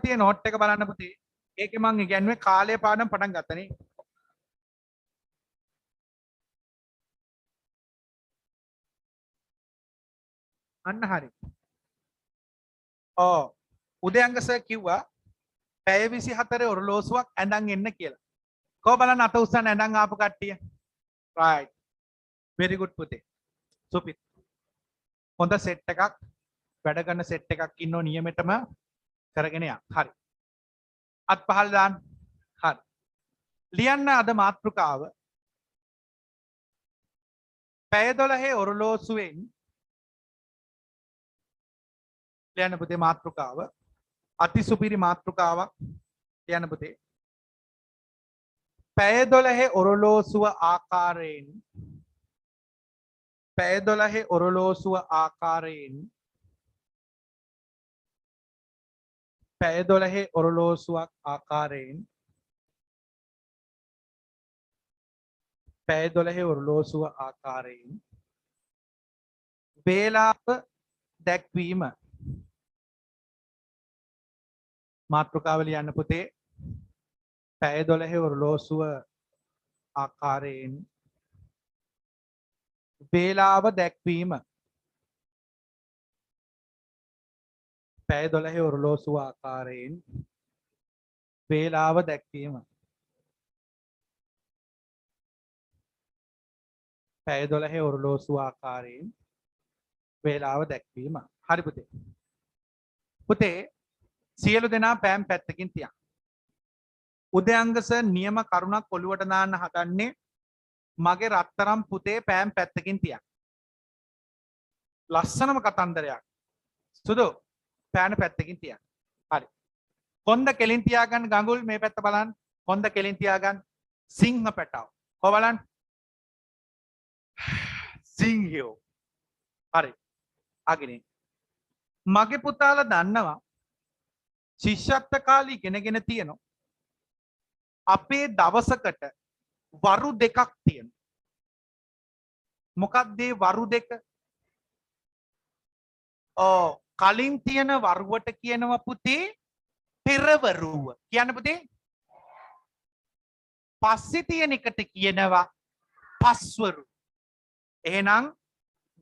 තියෙන නෝට් එක බලන්න පුතේ. ඒකේ මම ඉගෙනුවේ කාලය පාඩම් පටන් ගත්තනේ. අන්න හරි. ඔව්. උදයන්ග සර් කිව්වා පැය 24 ඔරලෝසුවක් ඇඳන් එන්න කියලා. කොහොම බලන්න අත උස්සන්න ඇඳන් ආපු කට්ටිය. right. very good පුතේ. සුපිත්. හොඳ සෙට් එකක් වැඩ කරන සෙට් එකක් ඉන්නෝ නියමෙටම කරගෙන යන්න. හරි. අත් පහළ දාන්න. හරි. ලියන්න අද මාතෘකාව පැය 12 ඔරලෝසුවෙන් ලියන්න පුතේ මාතෘකාව අතිසුපිරි මාතෘකාවක් ලියන්න පුතේ. පැය 12 ඔරලෝසුව ආකාරයෙන් පැය 12 ඔරලෝසුව ආකාරයෙන් පැය 12 ඔරලෝසුවක් ආකාරයෙන් පැය 12 ඔරලෝසුව ආකාරයෙන් වේලාව දැක්වීම මාතෘකාව ලියන්න පුතේ. පැය 12 ඔරලෝසුව ආකාරයෙන් වේලාව දැක්වීම පැය 12 ඔරලෝසුව ආකාරයෙන් වේලාව දැක්වීම පැය 12 ඔරලෝසුව ආකාරයෙන් වේලාව දැක්වීම. හරි පුතේ. පුතේ සියලු දෙනා පෑම් පැත්තකින් තියන්න. උදයන්ග සර් නියම කරුණක් ඔළුවට දාන්න හදන්නේ මගේ රත්තරම් පුතේ පෑම් පැත්තකින් තියන්න. ලස්සනම කතන්දරයක්. සුදු පෑන පැත්තකින් තියන්න. හරි. කොන්ද කෙලින් තියාගන්න ගඟුල් මේ පැත්ත බලන්න. කොන්ද කෙලින් තියාගන්න. සිංහ පැටව. කො බලන්න. සිංහයෝ. හරි. අගිනේ. මගේ පුතාලා දන්නවා ශිෂ්‍යත්ව කාලේ ඉගෙනගෙන තියෙනවා. අපේ දවසකට වරු දෙකක් තියෙනවා. මොකක්ද ඒ වරු දෙක? කලින් තියෙන වරුවට කියනවා පුතේ පෙරවරුව. කියන්න පුතේ. පස්සේ තියෙන එකට කියනවා පස්වරු. එහෙනම්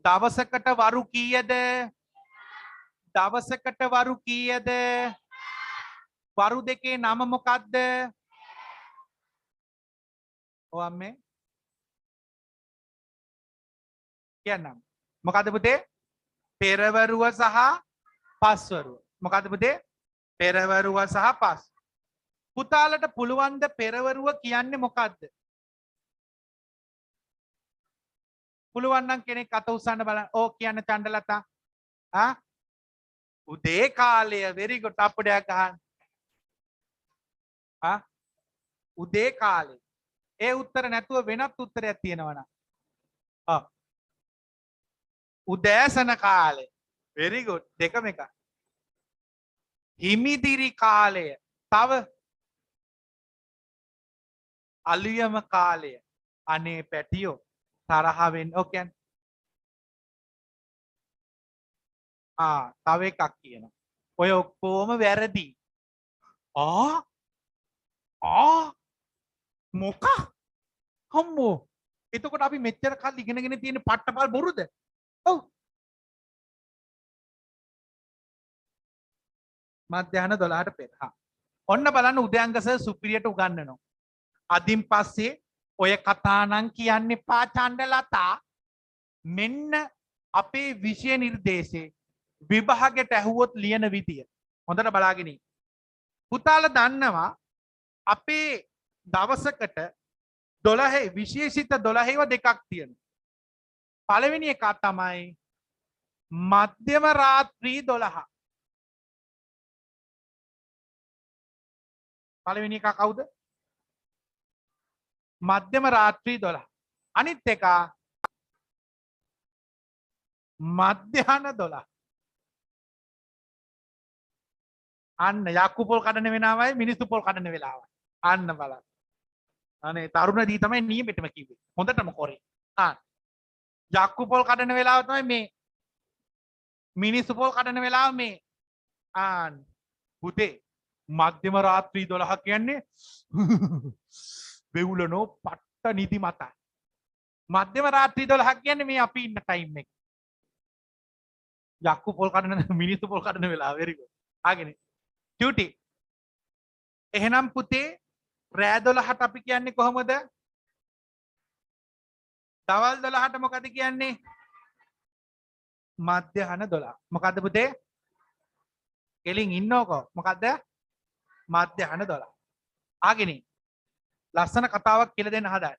දවසකට වරු කීයද? දවසකට වරු කීයද? වරු දෙකේ නම මොකක්ද? ඔව් අම්මේ. කියන්නම්. මොකද්ද පුතේ? පෙරවරුව සහ පස්වරුව. මොකද්ද පුතේ? පෙරවරුව සහ පස්. පුතාලට පුළුවන් ද පෙරවරුව කියන්නේ මොකද්ද? පුළුවන් නම් කෙනෙක් අත උස්සන්න බලන්න. ඕ කියන්න චණ්ඩලතා. උදේ කාලය. very good. අප්පඩයක් ගහන්න. උදේ කාලේ. ඒ උත්තර නැතුව වෙනත් උත්තරයක් තියෙනවනම්. උදෑසන කාලය. very good. දෙකම එකයි. හිමිදිරි කාලය. තව අලුයම කාලය. අනේ පැටියෝ තරහවෙන් ඔකයන්. තව එකක් කියනවා. ඔය ඔක්කොම වැරදි. මොකක්? හම්බෝ. එතකොට අපි මෙච්චර කල් ඉගෙනගෙන තියෙන පට්ටපල් බොරුද? ඔව්. මධ්‍යහන 12ට පෙර. ඔන්න බලන්න උදයන්ග සර් සුපිරියට උගන්වනවා. අදින් පස්සේ ඔය කතා නම් කියන්න එපා චණ්ඩලතා. මෙන්න අපේ විෂය නිර්දේශේ විභාගෙට ඇහුවොත් ලියන විදිය. හොඳට බලාගෙන ඉන්න. පුතාලා දන්නවා අපේ දවසකට 12 විශේෂිත 12ව දෙකක් තියෙනවා. පළවෙනි එක තමයි මධ්‍යම රාත්‍රී 12. පළවෙනි එක කවුද? මධ්‍යම රාත්‍රී 12. අනිත් එක මධ්‍යහන 12. අන්න යක්කු පොල් කඩන වෙලාවයි මිනිස්සු පොල් කඩන වෙලාවයි. අන්න බලන්න. අනේ තරුණ දී තමයි නියමෙටම කිව්වේ. හොඳටම කරේ. යක්කු පොල් කඩන වෙලාව තමයි මේ. මිනිස්සු පොල් කඩන වෙලාව මේ. පුතේ මධ්‍යම රාත්‍රී 12 කියන්නේ වෙවුලනෝ පට්ට නිදිමතයි. මධ්‍යම රාත්‍රී 12 කියන්නේ මේ අපි ඉන්න ටයිම් එක. යක්කු පොල් කඩන මිනිස්සු පොල් කඩන වෙලාව. very good. ආගෙන ටියුටි. එහෙනම් පුතේ රෑ 12ට අපි කියන්නේ කොහොමද? දවල් 12ට මොකද කියන්නේ? මධ්‍යහන 12. මොකද්ද පුතේ? කෙලින් ඉන්නෝකෝ. මොකද්ද? මධ්‍යහන 12. ආගෙන ලස්සන කතාවක් කියලා දෙන්න හදා.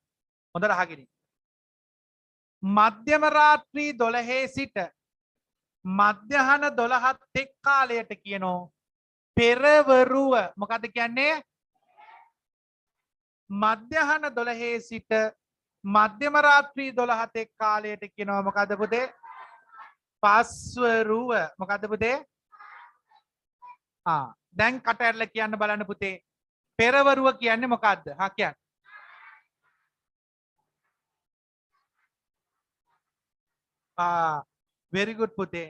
හොඳට අහගෙන. මධ්‍යම රාත්‍රී 12 සිට මධ්‍යහන 12ත් එක් කාලයට කියනෝ පෙරවරුව. මොකද්ද කියන්නේ? මධ්‍යහන 12 සිට මධ්‍යම රාත්‍රී 12ත් එක් කාලයට කියනවා මොකද්ද පුතේ? පස්වරුව. මොකද්ද පුතේ? දැන් කට ඇරලා කියන්න බලන්න පුතේ. පෙරවරුව කියන්නේ මොකද්ද? කියන්න. very good පුතේ.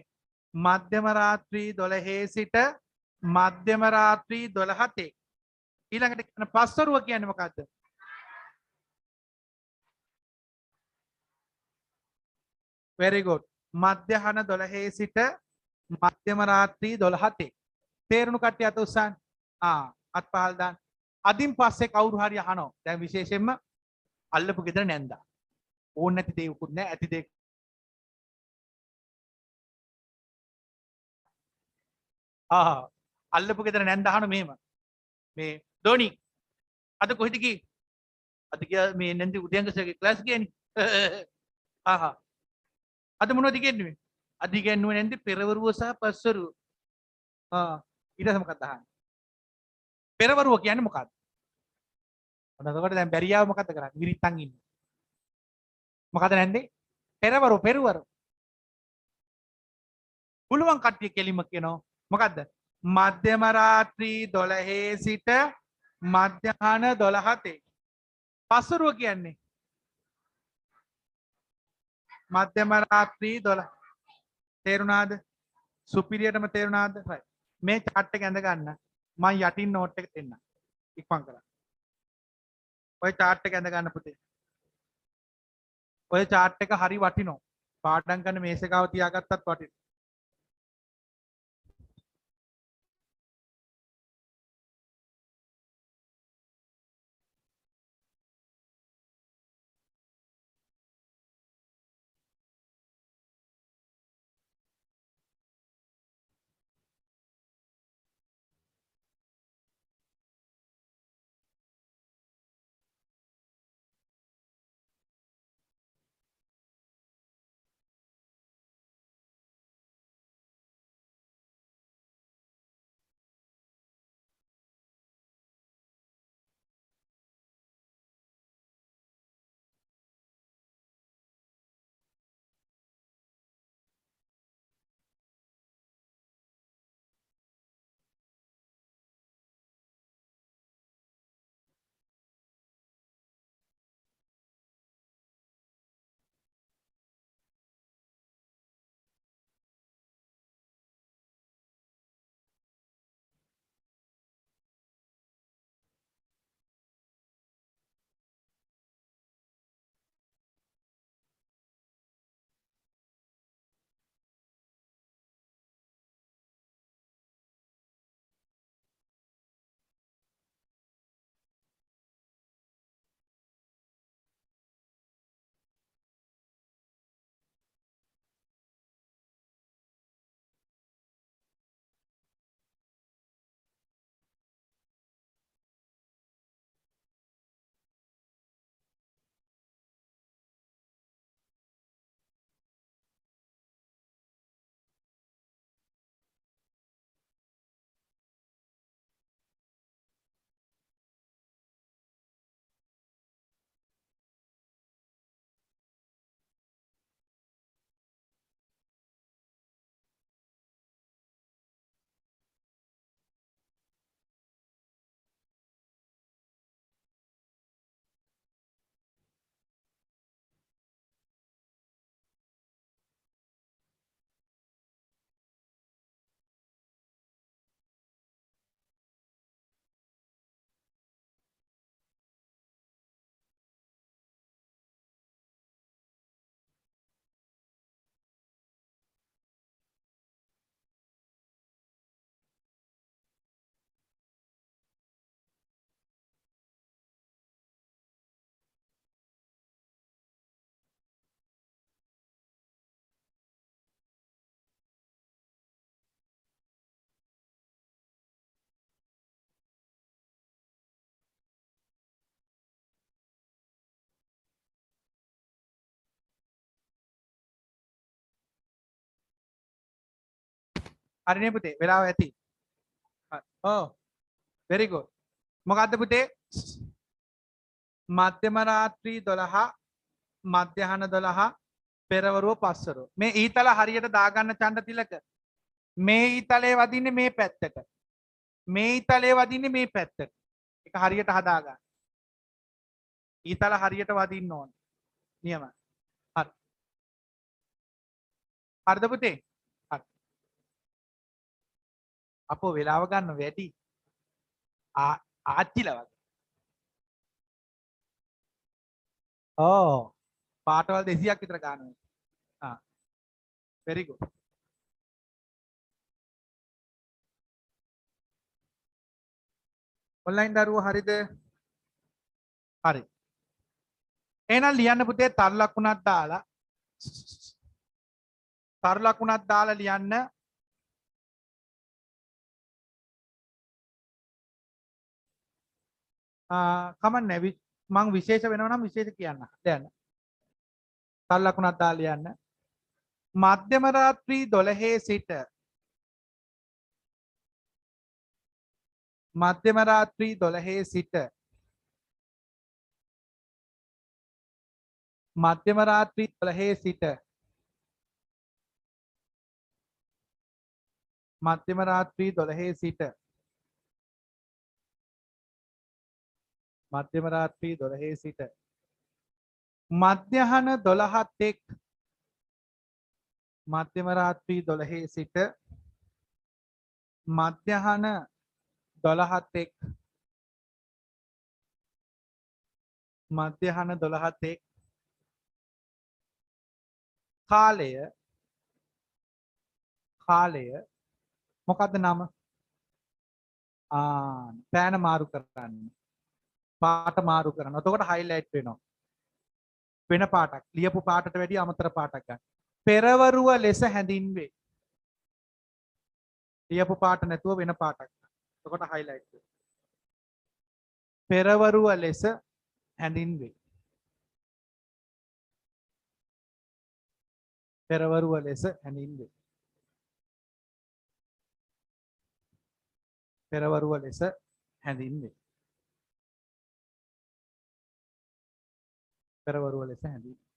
මධ්‍යම රාත්‍රී 12 සිට මධ්‍යම රාත්‍රී 12ට ඊළඟට කියන පස්වරුව කියන්නේ මොකද්ද? very good. මධ්‍යහන 12 සිට මධ්‍යම රාත්‍රී 12ට තේරුණු කට්ටිය අත උස්සන්න. අත් පහළ දාන්න. අදින් පස්සේ කවුරු හරි අහනවා. දැන් විශේෂයෙන්ම අල්ලපු ගෙදර නැන්දා. ඕන නැති දේකුත් නැහැ. ඇති දේ අල්ලපු ගෙදර නැන්ද අහන මෙහෙම. මේ ධෝනි අද කොහෙද ගියේ? අද ගියා මේ නැන්දි උදයන්ගසගේ ක්ලාස් ගියනේ. අද මොනවද ඉගෙනුවේ? අද ඉගෙනුවේ නැන්දි පෙරවරුව සහ පස්වරුව. ඊට පස්සේ මොකක්ද අහන්නේ? පෙරවරුව කියන්නේ මොකක්ද? එතකොට දැන් බැරියාව මොකද්ද කරන්නේ? විරිත්තන් ඉන්නේ. මොකද නැන්දේ? පෙරවරු. පුළුවන් කට්ටිය කෙලින්ම කියනවා. මොකද්ද? මධ්‍යම රාත්‍රී 12 සිට මධ්‍යහන 12ට. පස්වරුව කියන්නේ මධ්‍යම රාත්‍රී 12. තේරුණාද? සුපිරියටම තේරුණාද? right. මේ chart එක ඇඳ ගන්න. මම යටින් note එක දෙන්නම්. ඉක්මන් කරලා. ඔය chart එක ඇඳ ගන්න පුතේ. ඔය chart එක හරි වටිනවා. පාඩම් කරන මේසෙ ගාව තියාගත්තත් වටිනවා. හරිනේ පුතේ වෙලාව ඇති ඔව් very good මොකද්ද පුතේ මධ්‍යම රාත්‍රී 12 මධ්‍යහන 12 පෙරවරුව පස්වරුව මේ ඊතල හරියට දාගන්න ඡන්ද තිලක මේ ඊතලේ වදින්නේ මේ පැත්තට මේ ඊතලේ වදින්නේ මේ පැත්තට ඒක හරියට හදාගන්න ඊතල හරියට වදින්න ඕන නියම හරි හරිද පුතේ හරි අපෝ වෙලාව ගන්න වැඩි ආච්චිලා වගේ ඕ පාටවල් 200ක් විතර ගන්නවා very good ඔන්ලයින් දරුවෝ හරිද හරි එහෙනම් ලියන්න පුතේ තරු ලකුණක් දාලා ලියන්න කමන්නේ මං විශේෂ වෙනවා නම් විශේෂ කියන්න දැන් තරු ලකුණක් දාලා ලියන්න මධ්‍යම රාත්‍රී 12 සිට මධ්‍යම රාත්‍රී 12 සිට මධ්‍යම රාත්‍රී 12 සිට මධ්‍යම රාත්‍රී 12 සිට මධ්‍යම රාත්‍රී 12 සිට මධ්‍යහන 12 තෙක් මධ්‍යම රාත්‍රී 12 සිට මධ්‍යහන 12 තෙක් මධ්‍යහන 12 තෙක් කාලය මොකද්ද නම පෑන මාරු කරන්න පාට මාරු කරනවා එතකොට highlight වෙනවා වෙන පාටක් ලියපු පාටට වැඩිය අමතර පාටක් ගන්න පෙරවරුව ලෙස හැඳින්වේ ලියපු පාට නැතුව වෙන පාටක් එතකොට highlight වෙනවා පෙරවරුව ලෙස හැඳින්වේ පෙරවරුව ලෙස හැඳින්වේ පෙරවරුව ලෙස හැඳින්වේ පෙරවරුව ලෙස හැඳින්වේ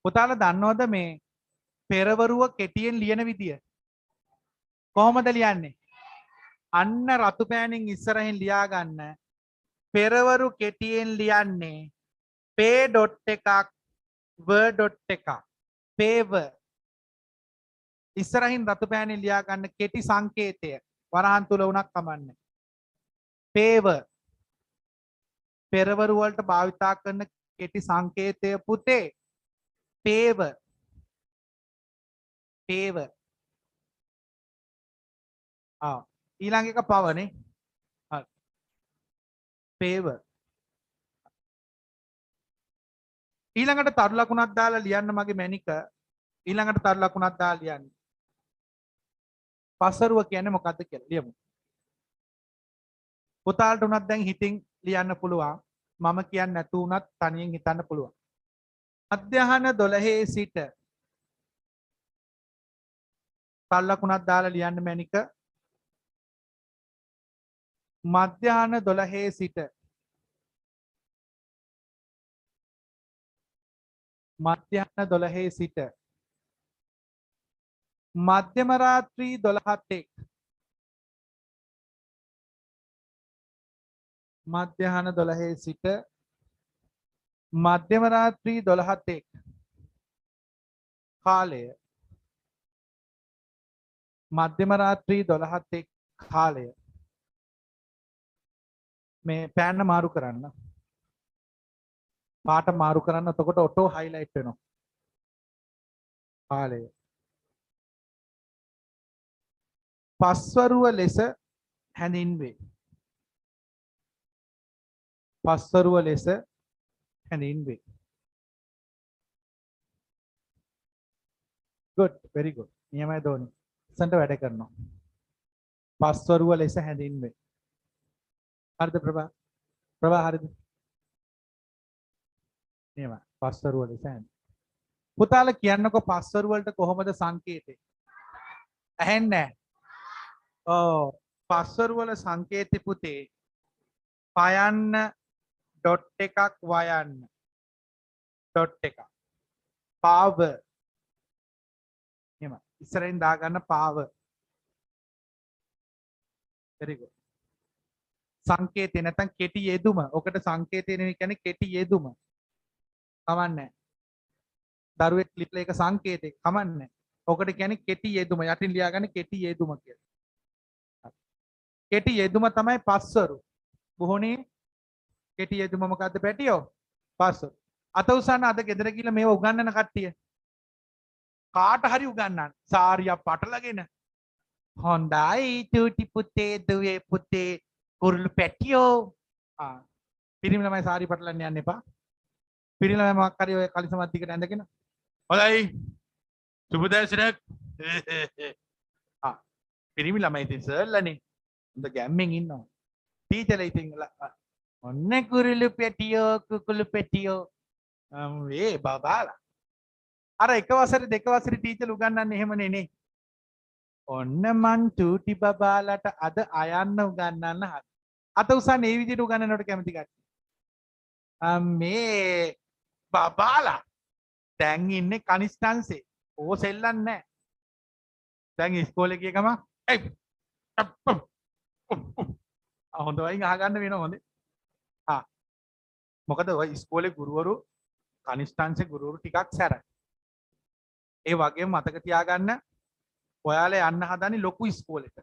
පුතාලා දන්නවද මේ පෙරවරුව කෙටියෙන් ලියන විදිය කොහොමද ලියන්නේ අන්න රතු පෑනින් ඉස්සරහින් ලියා ගන්න පෙරවරු කෙටියෙන් ලියන්නේ පේ ඩොට් එකක් ව ඩොට් එකක් පේව ඉස්සරහින් රතු පෑනින් ලියා ගන්න කෙටි සංකේතය වරහන් තුල උනක් කමන්නේ පේව පෙරවරු වලට භාවිතා කරන කෙටි සංකේතය පුතේ පේව ඊළඟ එක පවනේ හරි පේව ඊළඟට තරු ලකුණක් දාලා ලියන්න මගේ මැනික ඊළඟට තරු ලකුණක් දාලා ලියන්න පසරුව කියන්නේ මොකද්ද කියලා ලියමු පුතාලට උනත් දැන් හිතින් ලියන්න පුළුවන් මම කියන්නේ නැතු උනත් තනියෙන් හිතන්න පුළුවන් මධ්‍යහන 12 සිට තරු ලකුණක් දාලා ලියන්න මැනික මධ්‍යහන 12 සිට මධ්‍යහන 12 සිට මධ්‍යම රාත්‍රී 12 තෙක් මධ්‍යහන 12 සිට මධ්‍යම රාත්‍රී 12 තෙක් කාලය මධ්‍යම රාත්‍රී 12 තෙක් කාලය මේ පෑන්න මාරු කරන්න පාට මාරු කරන්න එතකොට ඔටෝ highlight වෙනවා කාලය පස්වරුව ලෙස හැඳින්වේ පස්වරුව ලෙස හැඳින්වේ good very good නියමයි දෝනි සන්ට වැඩ කරනවා පස්වරුව ලෙස හැඳින්වේ හරිද ප්‍රභා හරිද නියමයි පස්වරුව ලෙස හැඳින්වේ පුතාලා කියන්නකො පස්වරු වලට කොහොමද සංකේතේ? ඇහෙන්නේ නැහැ. ඔව්. පස්වරු වල සංකේතේ පුතේ පයන්න ඩොට් එකක් වයන්න. ඩොට් එකක්. පාව. එහෙම. ඉස්සරහින් දාගන්න පාව. very good. සංකේතේ නැත්නම් කෙටි යෙදුම. ඔකට සංකේතේ නෙවෙයි කියන්නේ කෙටි යෙදුම. කවන්නේ. දරුවෙක් ලිප්ල එක සංකේතේ කමන්නේ. ඔකට කියන්නේ කෙටි යෙදුම. යටින් ලියාගන්න කෙටි යෙදුම කියලා. කෙටි යෙදුම තමයි පස්වරු. බොහෝනේ කෙටි යෙදුම මොකද්ද පැටියෝ? පස්වරු. අත උසන්න අද ගෙදර ගිහලා මේව උගන්වන කට්ටිය. කාට හරි උගන්වන්න. සාරියක් පටලගෙන. හොඳයි චූටි පුතේ දුවේ පුතේ කුරුළු පැටියෝ. පිරිමි ළමයි සාරි පටලන්න යන්න එපා. පිරිමි ළමයි මොකක් හරි ඔය කලිසමත් දිගට ඇඳගෙන. හොඳයි. සුබ දර්ශනයක්. පිරිමි ළමයි ඉතින් සර්ලානේ. හොඳ ගැම්මෙන් ඉන්නවා. ටීචර්ලා ඉතින් ඔන්න කුරුළු පැටියෝ කුකුළු පැටියෝ. ඒ බබාලා. අර එක වසරේ දෙක වසරේ ටීචර්ලා උගන්වන්නේ එහෙමනේ නේ. ඔන්න මං චූටි බබාලට අද අයන්න උගන්වන්න හද. අත උසන්නේ මේ විදිහට උගන්වනවට කැමති කට්ටිය. මේ බබාලා දැන් ඉන්නේ කනිස්ටන්සේ. ඕ සෙල්ලන්නේ නැහැ. දැන් ඉස්කෝලේ ගිය ගම හොඳ වයින් අහගන්න වෙනවා හොඳේ. මොකද ඔය ඉස්කෝලේ ගුරුවරු කනිස්ටන්සේ ගුරුවරු ටිකක් සැරයි. ඒ වගේම මතක තියාගන්න ඔයාලා යන්න හදන්නේ ලොකු ඉස්කෝලේට.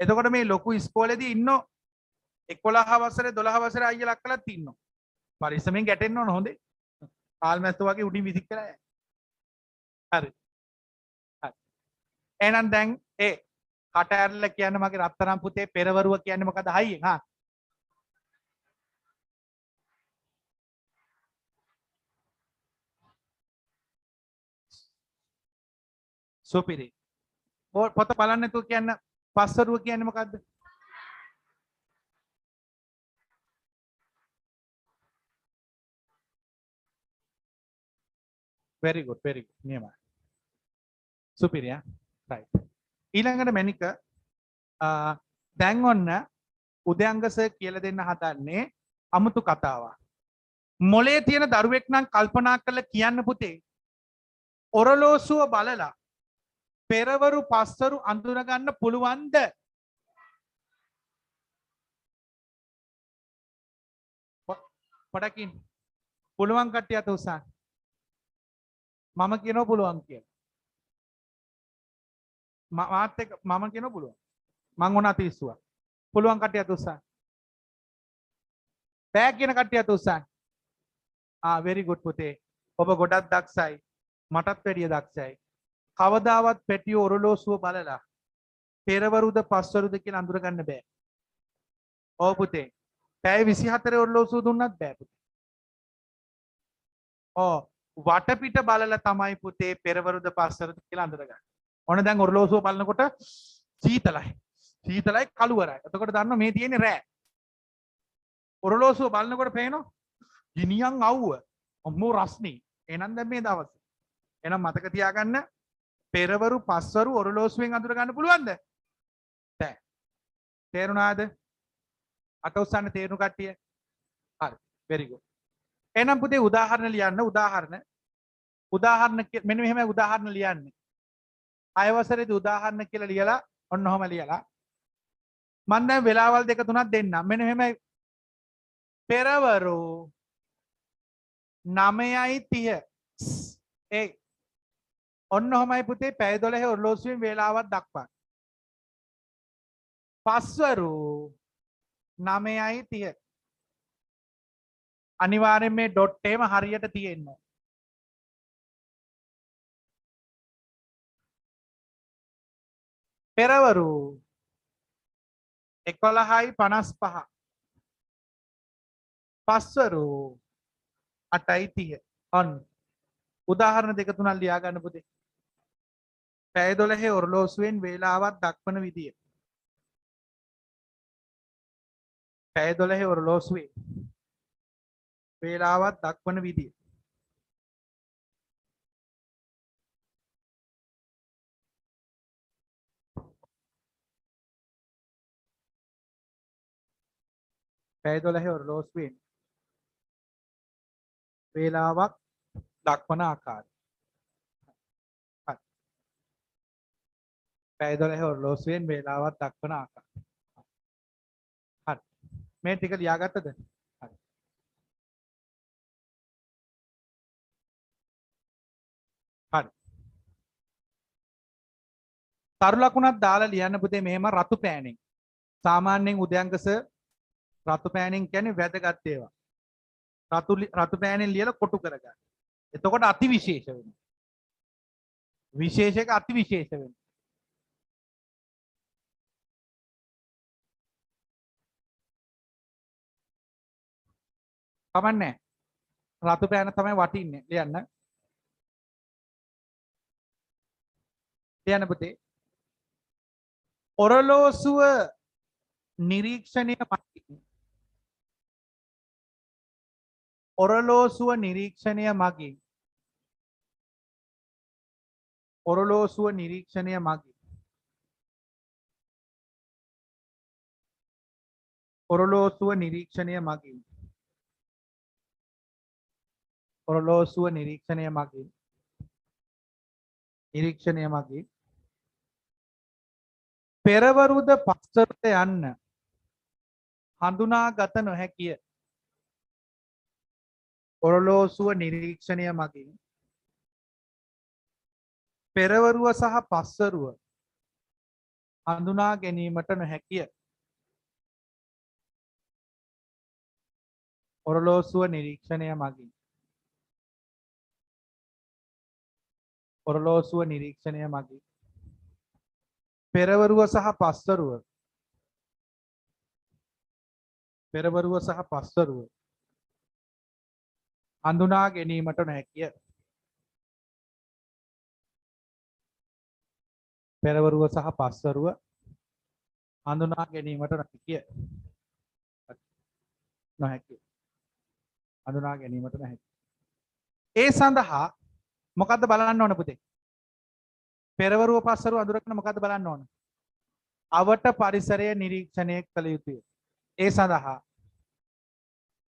එතකොට මේ ලොකු ඉස්කෝලේදී ඉන්නෝ 11 වසරේ 12 වසරේ අයියලා අක්කලාත් ඉන්නවා. පරිස්සමෙන් ගැටෙන්න ඕන හොඳේ. කාල්මැස්තෝ වගේ උඩින් විසික් කරලා යන්න. හරි. හරි. එහෙනම් දැන් කට ඇරලා කියන්නේ මගේ රත්තරන් පුතේ පෙරවරුව කියන්නේ මොකද හයියෙන් හා? සුපිරි. පොත බලන්න නැතුව කියන්න පස්වරුව කියන්නේ මොකද්ද? very good නියමයි. සුපිරි right. ඊළඟට මැනික දැන් ඔන්න උදයංග සර් කියලා දෙන්න හදන්නේ අමුතු කතාවක්. මොලේ තියෙන දරුවෙක් නම් කල්පනා කරලා කියන්න පුතේ. ඔරලෝසුව බලලා පෙරවරු පස්වරු අඳුර ගන්න පුළුවන්ද? පොඩකින් පුළුවන් කට්ටිය අත උසන්. මම කියනවා පුළුවන් කියලා. මාත් එක්ක මම කියනවා පුළුවන්. මං උන අත ඉස්සුවා. පුළුවන් කට්ටිය අත උසන්. බෑ කියන කට්ටිය අත උසන්. very good පුතේ. ඔබ ගොඩක් දක්ෂයි. මටත් වැඩිය දක්ෂයි. කවදාවත් පැටියෝ ඔරලෝසුව බලලා පෙරවරුද පස්වරුද කියලා අඳුර ගන්න බෑ. ඔව් පුතේ. පැය 24 ඔරලෝසුව දුන්නත් බෑ පුතේ. වටපිට බලලා තමයි පුතේ පෙරවරුද පස්වරුද කියලා අඳුර ගන්න. ඔන්න දැන් ඔරලෝසුව බලනකොට සීතලයි. සීතලයි කළුවරයි. එතකොට දන්නවා මේ තියෙන්නේ රෑ. ඔරලෝසුව බලනකොට පේනවා ගිනියන් අවුව. අම්මෝ රස්නේ. එහෙනම් දැන් මේ දවසේ. එහෙනම් මතක තියාගන්න පෙරවරු පස්වරු ඔරලෝසුවෙන් අඳුර ගන්න පුළුවන්ද? බෑ. තේරුණාද? අත උස්සන්න තේරුණු කට්ටිය? හරි. very good. එහෙනම් පුතේ උදාහරණ ලියන්න උදාහරණ මෙන්න මෙහෙම උදාහරණ ලියන්නේ. 6 වසරේදී උදාහරණ කියලා ලියලා ඔන්න ඔහම ලියලා මම දැන් වෙලාවල් දෙක තුනක් දෙන්නම්. මෙන්න මෙහෙමයි පෙරවරු 9:30 ඔන්න ඔහමයි පුතේ පැය 12 ඔරලෝසුවෙන් වේලාවක් දක්වන්න. පස්වරු 9:30 අනිවාර්යෙන් මේ ඩොට් එකම හරියට තියෙන්න ඕන. පෙරවරු 11:55 පස්වරු 8:30 ඔන්න උදාහරණ දෙක තුනක් ලියා ගන්න පුතේ. පැය 12 ඔරලෝසුවෙන් වේලාවක් දක්වන විදිය. පැය 12 ඔරලෝසුවේ වේලාවක් දක්වන විදිය. පැය 12 ඔරලෝසුවෙන් වේලාවක් දක්වන ආකාරය. හරි. පැය 12 ඔරලෝසුවෙන් වේලාවක් දක්වන ආකාරය. හරි. මේ ටික ලියාගත්තද? හරි. හරි. තරු ලකුණක් දාලා ලියන්න පුතේ මෙහෙම රතු පෑනෙන්. සාමාන්‍යයෙන් උදයන්කස රතු පෑනෙන් කියන්නේ වැදගත් ඒවා. රතු පෑනෙන් ලියලා කොටු කරගන්න. එතකොට අති විශේෂ වෙනවා. විශේෂක අති විශේෂ වෙනවා. කමන්නේ. රතු පෑන තමයි වටින්නේ. ලියන්න. ලියන්න පුතේ. ඔරලෝසුව නිරීක්ෂණය මගින් ඔරලෝසුව නිරීක්ෂණය මගින් ඔරලෝසුව නිරීක්ෂණය මගින් ඔරලෝසුව නිරීක්ෂණය මගින් ඔරලෝසුව නිරීක්ෂණය මගින් පෙරවරුද පස්වරුද යන්න හඳුනාගත නොහැකිය. ඔරලෝසුව නිරීක්ෂණය මගින් පෙරවරුව සහ පස්වරුව හඳුනා ගැනීමට නොහැකිය. ඔරලෝසුව නිරීක්ෂණය මගින් ඔරලෝසුව නිරීක්ෂණය මගින් පෙරවරුව සහ පස්වරුව හඳුනා ගැනීමට නොහැකිය. පෙරවරුව සහ පස්වරුව හඳුනා ගැනීමට නොහැකිය. හඳුනා ගැනීමට නොහැකිය. ඒ සඳහා මොකද්ද බලන්න ඕන පුතේ? පෙරවරුව පස්වරුව අඳුරගෙන මොකද්ද බලන්න ඕන? අවට පරිසරය නිරීක්ෂණය කළ යුතුය. ඒ සඳහා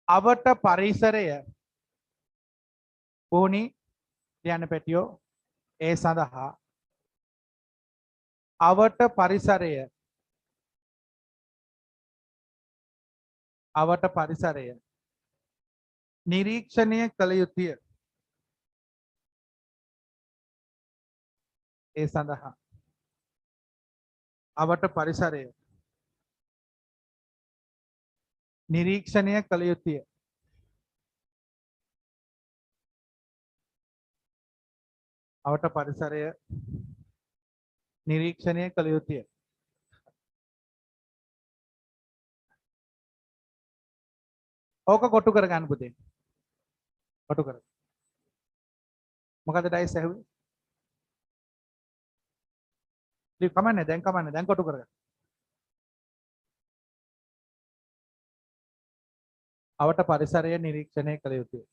අවට පරිසරය පුහුණි ලියන්න පැටියෝ. ඒ සඳහා අවට පරිසරය නිරීක්ෂණය කළ යුතුය. ඒ සඳහා අවට පරිසරය නිරීක්ෂණය කළ යුතුය. අවට පරිසරය නිරීක්ෂණය කළ යුතුය. ඕක කොටු කරගන්න පුතේ. කොටු කර. මොකද ඩයිස් ඇහුවේ? කමන්නේ දැන් කොටු කරගන්න. අවට පරිසරය නිරීක්ෂණය කළ යුතුය.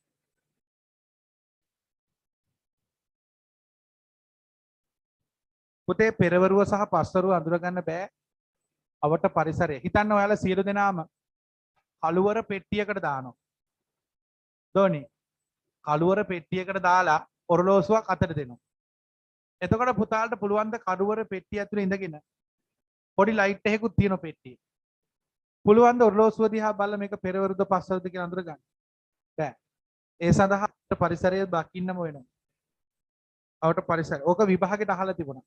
පුතේ පෙරවරුව සහ පස්වරුව අඳුර ගන්න බෑ. අවට පරිසරය. හිතන්න ඔයාලා සියලු දෙනාම කළුවර පෙට්ටියකට දානවා. දෝනි. කළුවර පෙට්ටියකට දාලා ඔරලෝසුවක් අතට දෙනවා. එතකොට පුතාලට පුළුවන් ද කළුවර පෙට්ටිය ඇතුලේ ඉඳගෙන පොඩි ලයිට් එකකුත් තියෙන පෙට්ටියේ. පුළුවන් ද ඔරලෝසුව දිහා බලලා මේක පෙරවරුද පස්වරුද කියලා අඳුර ගන්න? බෑ. ඒ සඳහා පරිසරය දකින්නම වෙනවා. අවට පරිසරය. ඕක විභාගෙට අහලා තිබුණා.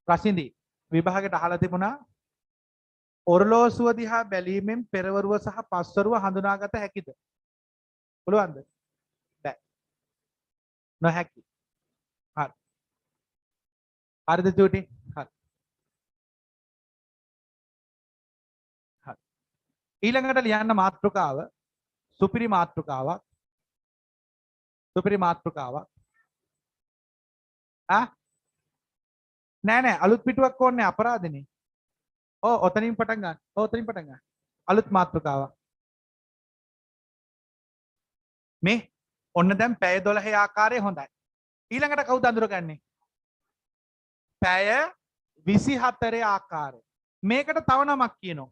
ප්‍රශ්නේදී විභාගෙට අහලා තිබුණා ඔරලෝසුව දිහා බැලීමෙන් පෙරවරුව සහ පස්වරුව හඳුනාගත හැකිද? පුළුවන්ද? බෑ. නොහැකි. හරි. හරිද චූටි? හරි. හරි. ඊළඟට ලියන්න මාතෘකාව සුපිරි මාතෘකාවක්. සුපිරි මාතෘකාවක්. නෑ අලුත් පිටුවක් ඕනේ අපරාධනේ. ඔතනින් පටන් ගන්න. ඔතනින් පටන් ගන්න. අලුත් මාතෘකාවක්. මේ ඔන්න දැන් පැය 12 ආකාරය හොඳයි. ඊළඟට කවුද අඳුරගන්නේ? පැය 24 ආකාරය. මේකට තව නමක් කියනවා.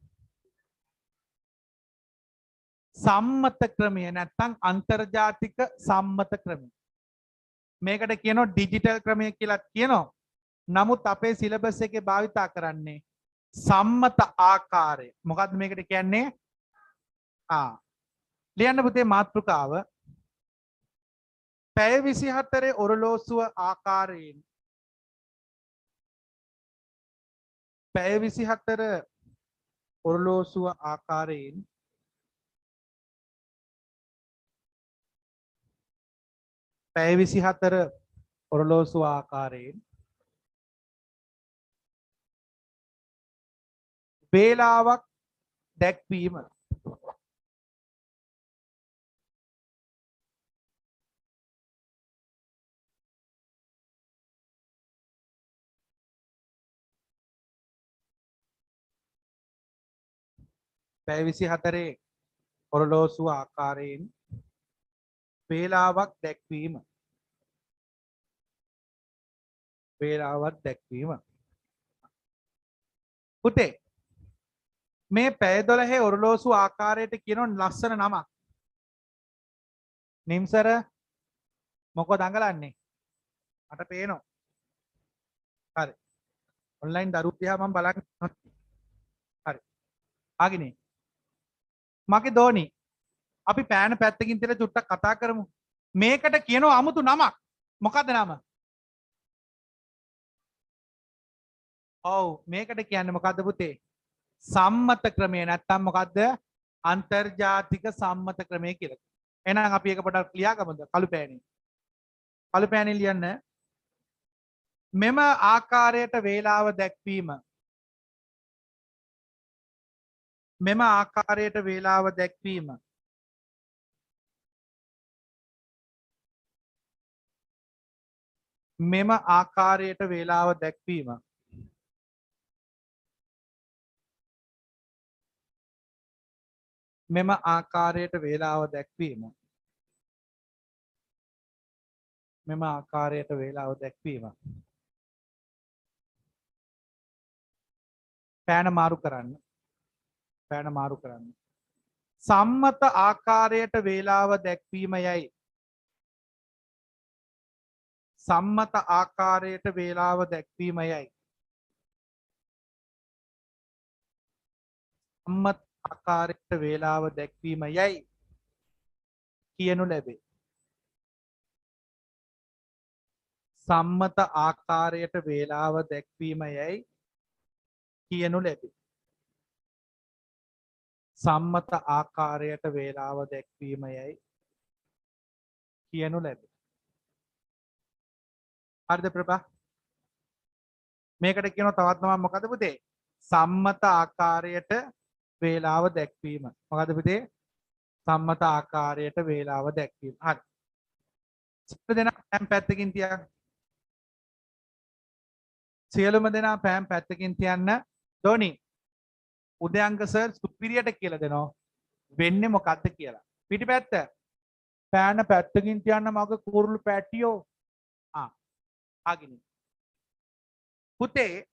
සම්මත ක්‍රමය නැත්නම් අන්තර්ජාතික සම්මත ක්‍රමය. මේකට කියනවා ඩිජිටල් ක්‍රමය කියලා කියනවා. නමුත් අපේ සිලබස් එකේ භාවිතා කරන්නේ සම්මත ආකාරය. මොකද්ද මේකට කියන්නේ? ලියන්න පුතේ මාතෘකාව. පැය 24 ඔරලෝසුව ආකාරයෙන් පැය 24 ඔරලෝසුව ආකාරයෙන් පැය 24 ඔරලෝසුව ආකාරයෙන් වේලාවක් දැක්වීම. පැය 24 ඔරලෝසුව ආකාරයෙන් වේලාවක් දැක්වීම. වේලාවක් දැක්වීම. පුතේ මේ පැය 12 ඔරලෝසුව ආකාරයට කියන ලස්සන නමක්. නිම්සර මොකද අඟලන්නේ? මට පේනවා. හරි. ඔන්ලයින් දරුවෝ දිහා මම බලන්න. හරි. ආගිනේ. මගේ දෝනි අපි පෑන පැත්තකින් තියලා චුට්ටක් කතා කරමු. මේකට කියනවා 아무තු නමක්. මොකද්ද නම? ඔව් මේකට කියන්නේ මොකද්ද පුතේ? සම්මත ක්‍රමය නැත්තම් මොකද්ද? අන්තර්ජාතික සම්මත ක්‍රමය කියලා. එහෙනම් අපි ඒක පොඩ්ඩක් ලියාගමුද? කළු පෑනේ. කළු පෑනේ ලියන්න. මෙම ආකාරයට වේලාව දැක්වීම. මෙම ආකාරයට වේලාව දැක්වීම. මෙම ආකාරයට වේලාව දැක්වීම. මෙම ආකාරයට වේලාව දැක්වීම. මෙම ආකාරයට වේලාව දැක්වීම. පෑන මාරු කරන්න. පෑන මාරු කරන්න. සම්මත ආකාරයට වේලාව දැක්වීම යයි. සම්මත ආකාරයට වේලාව දැක්වීම යයි. සම්මත ආකාරයට වේලාව දැක්වීම යයි කියනු ලැබේ. සම්මත ආකාරයට වේලාව දැක්වීම යයි කියනු ලැබේ. සම්මත ආකාරයට වේලාව දැක්වීම යයි කියනු ලැබේ. හරිද ප්‍රභා? මේකට කියනවා තවත් නමක් මොකද පුතේ? සම්මත ආකාරයට වේලාව දැක්වීම. මොකද පුතේ? සම්මත ආකාරයට වේලාව දැක්වීම. හරි. සියලු දෙනා පෑම් පැත්තකින් තියන්න. සියලුම දෙනා පෑම් පැත්තකින් තියන්න. ධෝනි උදයංග සර් සුපිරියට කියලා දෙනවා. වෙන්නේ මොකද්ද කියලා. පිටිපැත්ත පෑන පැත්තකින් තියන්න මගේ කුරුළු පැටියෝ. ආගිනි. පුතේ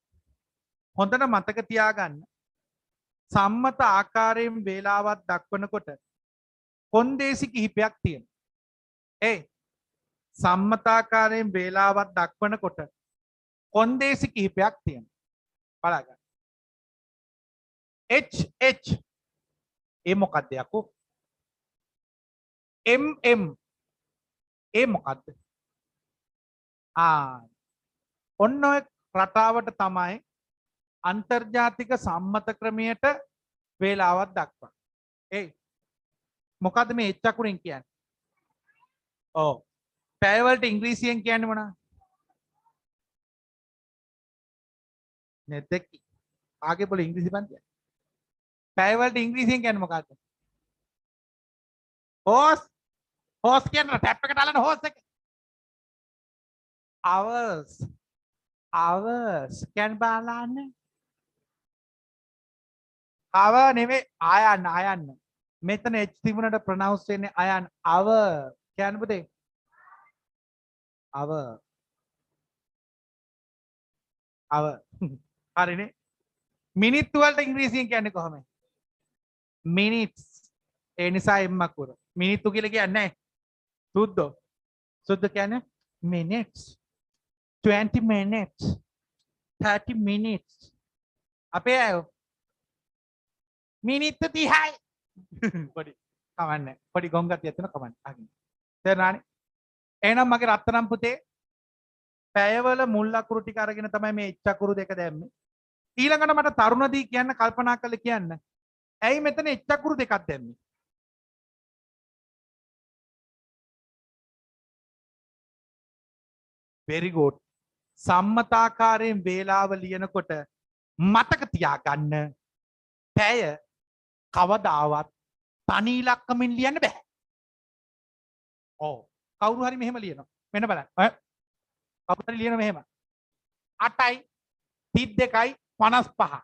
හොඳට මතක තියාගන්න. සම්මත ආකාරයෙන් වේලාවක් දක්වනකොට කොන්දේසි කිහිපයක් තියෙනවා. සම්මත ආකාරයෙන් වේලාවක් දක්වනකොට කොන්දේසි කිහිපයක් තියෙනවා. බලන්න. HH ඒ මොකක්ද යකෝ? MM ඒ මොකක්ද? ඔන්න ඔය රටාවට තමයි අන්තර්ජාතික සම්මත ක්‍රමයට වේලාවක් දක්වන්නේ. මොකද්ද මේ H අකුරෙන් කියන්නේ? ඔව්. පැය වලට ඉංග්‍රීසියෙන් කියන්නේ මොනවද? නැද්ද? ආගේ બોල ඉංග්‍රීසි පන්තිය. පැය වලට ඉංග්‍රීසියෙන් කියන්නේ මොකද්ද? හෝස්. හෝස් කියන ටැප් එකට අල්ලන හෝස් එක. hours. hours කියන්නේ බලන්න. hour නෙමෙයි ආයන්න. මෙතන H තිබුණට ප්‍රොනවුන්ස් වෙන්නේ අයන්. hour කියන්නේ පුතේ. hour. hour. හරිනේ. මිනිත්තු වලට ඉංග්‍රීසියෙන් කියන්නේ කොහොමද? minutes. ඒ නිසා එම් අකුර. මිනිත්තු කියලා කියන්නේ නැහැ. සුද්දෝ. සුද්ද කියන්නේ minutes. 20 minutes. 30 minutes. අපේ අය මිනිත්තු 30යි. පොඩි කවන්නේ. පොඩි ගොංගක් යන කවන්නේ. අගින්. තේරුණානේ? එහෙනම් මගේ රත්තරන් පුතේ පැයවල මුල් අකුරු ටික අරගෙන තමයි මේ එච් අකුරු දෙක දැම්මේ. ඊළඟට මට තරුණදී කියන්න කල්පනා කරලා කියන්න. ඇයි මෙතන එච් අකුරු දෙකක් දැම්මේ? very good. සම්මතාකාරයෙන් වේලාව ලියනකොට මතක තියාගන්න පැය කවදාවත් තනි ඉලක්කමින් ලියන්න බෑ. ඔව්. කවුරු හරි මෙහෙම ලියනවා. මෙන්න බලන්න. කවුරු හරි ලියනවා මෙහෙම. 8යි 32යි 55.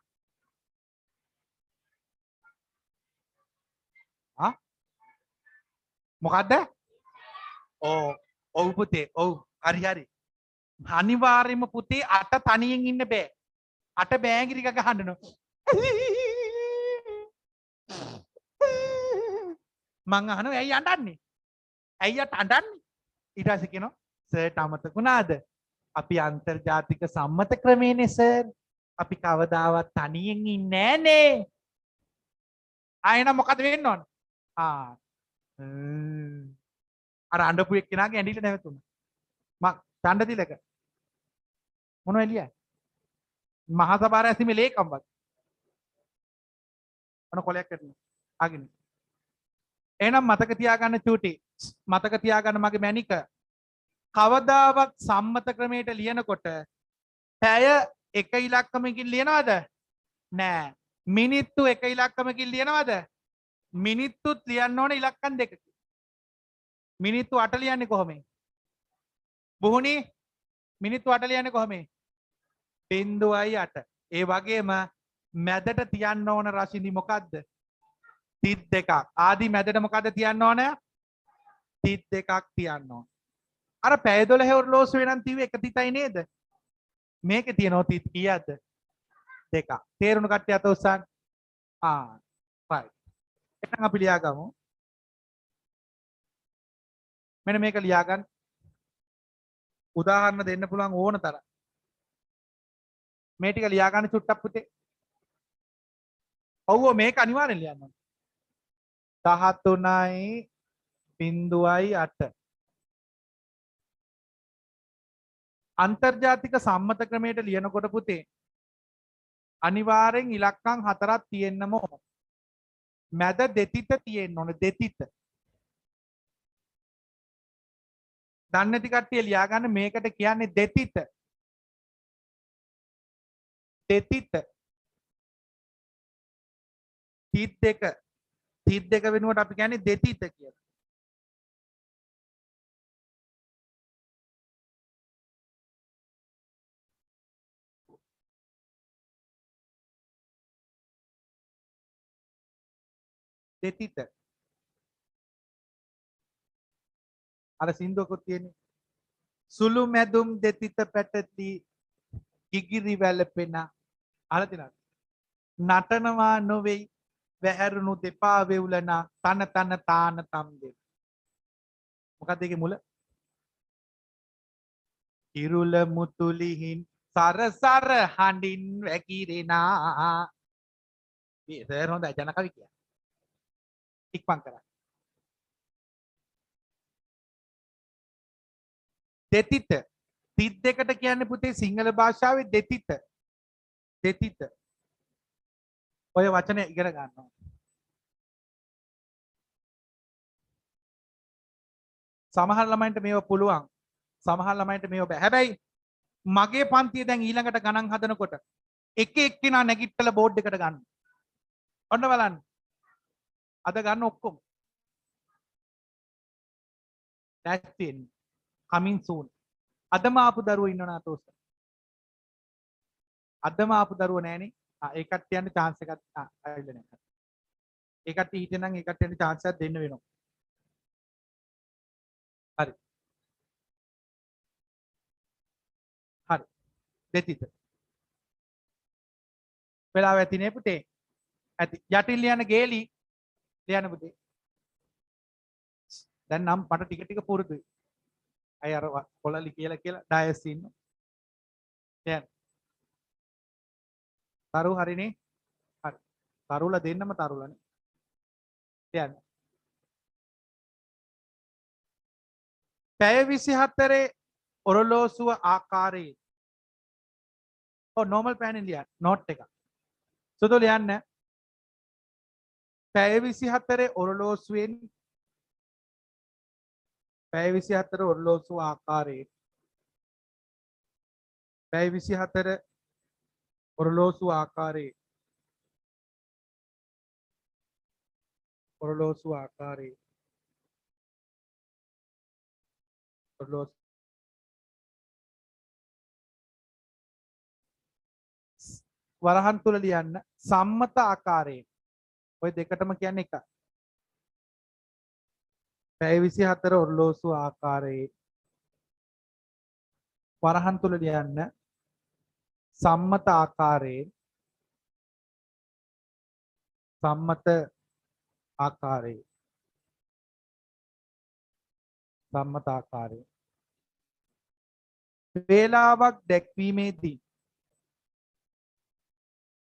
ආ? මොකද්ද? ඔව්. ඔව් පුතේ. ඔව්. හරි හරි. අනිවාර්යයෙන්ම පුතේ 8 තනියෙන් ඉන්න බෑ. 8 බෑගිරි ගහ හඬනවා. මං අහනවා ඇයි අඬන්නේ? ඇයි අත අඬන්නේ? ඊට පස්සේ කියනවා සර්ට අමතක වුණාද? අපි අන්තර්ජාතික සම්මත ක්‍රමේනේ සර්. අපි කවදාවත් තනියෙන් ඉන්නේ නෑනේ. ආයෙනම් මොකද වෙන්න ඕන? අර අඬපු එක්කෙනාගේ ඇඬිල්ල නැවතුණා. මං ඡණ්ඩ තිලක මොනව එළියයි? මහා සභාව රැස්වීමේ ලේකම් වත්. මොන කොලයක් කරනවා? ආගෙන. එහෙනම් මතක තියාගන්න චූටි. මතක තියාගන්න මගේ මැනික. කවදාවත් සම්මත ක්‍රමයට ලියනකොට පැය එක ඉලක්කමකින් ලියනවද? නෑ. මිනිත්තු එක ඉලක්කමකින් ලියනවද? මිනිත්තුත් ලියන්න ඕන ඉලක්කම් දෙකකින්. මිනිත්තු 8 ලියන්නේ කොහොමද? බුහුණි මිනිත්තු 8 ලියන්නේ කොහොමද? 0.8. ඒ වගේම මැදට තියන්න ඕන රශිනි මොකද්ද? 32ක්. ආදි මැදට මොකද්ද තියන්න ඕන? 32ක් තියන්න ඕන. අර පැය 12 ඔරලෝසුව වෙනන් තියුවේ එක තිතයි නේද? මේකේ තියෙනවා තිත් කීයක්ද? දෙකක්. තේරුණු කට්ටිය අත උස්සන්න. right. එහෙනම් අපි ලියාගමු. මෙන්න මේක ලියාගන්න. උදාහරණ දෙන්න පුළුවන් ඕන තරම්. මේ ටික ලියාගන්න චුට්ටක් පුතේ. ඔව් මේක අනිවාර්යෙන් ලියන්න ඕන. 13.08 අන්තර්ජාතික සම්මත ක්‍රමයට ලියනකොට පුතේ අනිවාර්යෙන් ඉලක්කම් 4ක් තියෙන්නම ඕන. මැද දෙතිත තියෙන්න ඕන දෙතිත. දන්නේ නැති කට්ටිය ලියාගන්න මේකට කියන්නේ දෙතිත. දෙතිත. 32 වෙනුවට අපි කියන්නේ දෙතිත කියලා. දෙතිත. අර සින්දුවකුත් තියෙන්නේ. සුළු මැදුම් දෙතිත පැටති කිගිරි වැළපෙන අහලා තියෙනවද? නටනවා නොවේයි වැහැරුණු දෙපා වෙවුලන තන තන තාන තම් දෙ. මොකක්ද ඒකේ මුල? ඉරුල මුතුලිහින් සරසර හඬින් වැగిරෙනා. මේ සර් හොඳයි ජන කවි කියන්නේ. ඉක්මන් කරා. දෙතිත. 32ට කියන්නේ පුතේ සිංහල භාෂාවේ දෙතිත. දෙතිත. ඔය වචන ඉගෙන ගන්නවා. සමහර ළමයින්ට මේව පුළුවන්. සමහර ළමයින්ට මේව බෑ. හැබැයි මගේ පන්තියේ දැන් ඊළඟට ගණන් හදනකොට එක එක්කෙනා නැගිටලා බෝඩ් එකට ගන්න. ඔන්න බලන්න. අද ගන්න ඔක්කොම. that's in coming soon. අදම ආපු දරුවෝ ඉන්නවනේ අතෝස. අදම ආපු දරුවෝ නෑනේ. ඒ කට්ටියන්ට chance එකක් ආවිල්ලා නැහැ. ඒ කට්ටිය හිටියනම් ඒ කට්ටියන්ට chance එකක් දෙන්න වෙනවා. හරි. හරි. දෙතිත. වෙලාව ඇතිනේ පුතේ. ඇති. යටින් ලියන ගේලි ලියන්න පුතේ. දැන් නම් මට ටික ටික පුරුදුයි. අය අර කොළලි කියලා ඩයස් ඉන්නවා. දැන් තරු හරිනේ. හරි. තරුලා දෙන්නම තරුලානේ. දැන් පැය 24 ඔරලෝසුව ආකාරයේ නෝමල් පෑනෙන් ලියන්න නෝට් එක. සුදු ලියන්න. පැය 24 ඔරලෝසුවෙන් පැය 24 ඔරලෝසුව ආකාරයේ පැය 24 ඔරලෝසුව ආකාරයේ ඔරලෝසුව ආකාරයේ ඔරලෝසුව වරහන් තුල ලියන්න සම්මත ආකාරයෙන්. ඔය දෙකටම කියන්නේ එක. පැය 24 ඔරලෝසුව ආකාරයේ වරහන් තුල ලියන්න සම්මත ආකාරයෙන් සම්මත ආකාරයේ සම්මත ආකාරයේ වේලාවක් දැක්වීමේදී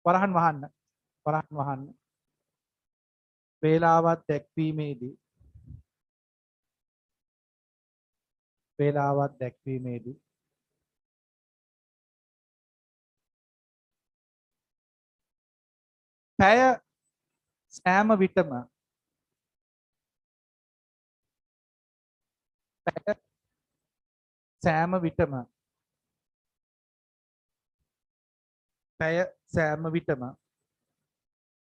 වරහන් වහන්න වේලාවක් දැක්වීමේදී පැය සෑම විටම පැය සෑම විටම පැය සෑම විටම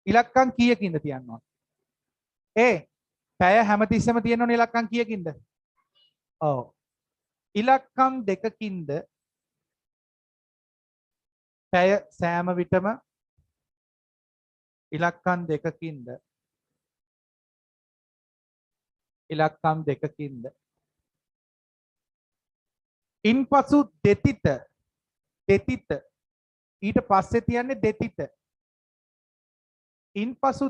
ඉලක්කම් කීයකින්ද තියනවා? පැය හැමතිස්සෙම තියෙනවනේ ඉලක්කම් කීයකින්ද? ඔව්. ඉලක්කම් දෙකකින්ද පැය සෑම විටම ඉලක්කම් දෙකකින්ද ඉන්පසු දෙතිත ඊට පස්සේ තියන්නේ දෙතිත. ඉන්පසු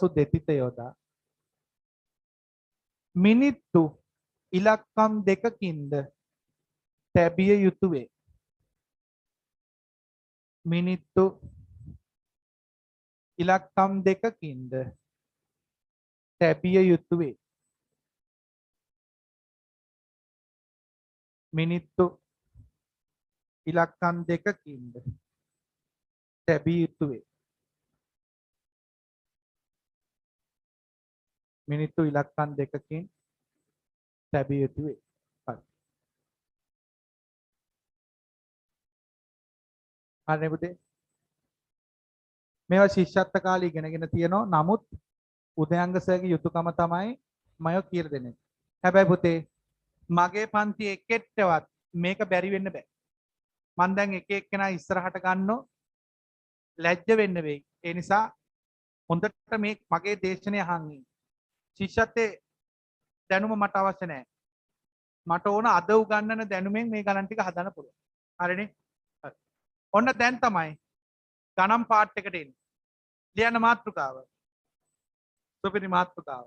දෙතිත යොදා මිනිත්තු ඉලක්කම් දෙකකින්ද තැබිය යුතුය. මිනිත්තු ඉලක්කම් දෙකකින්ද තැබිය යුතුය. මිනිත්තු ඉලක්කම් දෙකකින්ද තැබිය යුතුය. මිනිත්තු ඉලක්කම් දෙකකින් තැබිය යුතුය. හරි පුතේ. මේවා ශිෂ්‍යත්ව කාලේ ඉගෙනගෙන තියෙනවා. නමුත් උදයංග සර්ගේ යුතුයකම තමයි මම කියලා දෙන්නේ. හැබැයි පුතේ මගේ පන්ති එකෙට්ටවත් මේක බැරි වෙන්න බෑ. මම දැන් එක එක්කෙනා ඉස්සරහට ගන්නෝ ලැජ්ජ වෙන්න වෙයි. ඒ නිසා හොඳට මේ මගේ දේශනය අහන් ඉන්න. ශිෂ්‍යත්වයේ දැනුම මට අවශ්‍ය නැහැ. මට ඕන අද උගන්නන දැනුමෙන් මේ ගණන් ටික හදන්න පුළුවන්. හරිනේ? හරි. ඔන්න දැන් තමයි ගණන් පාර්ට් එකට එන්නේ. ලියන්න මාතෘකාව. සුපිරි මාතෘකාව.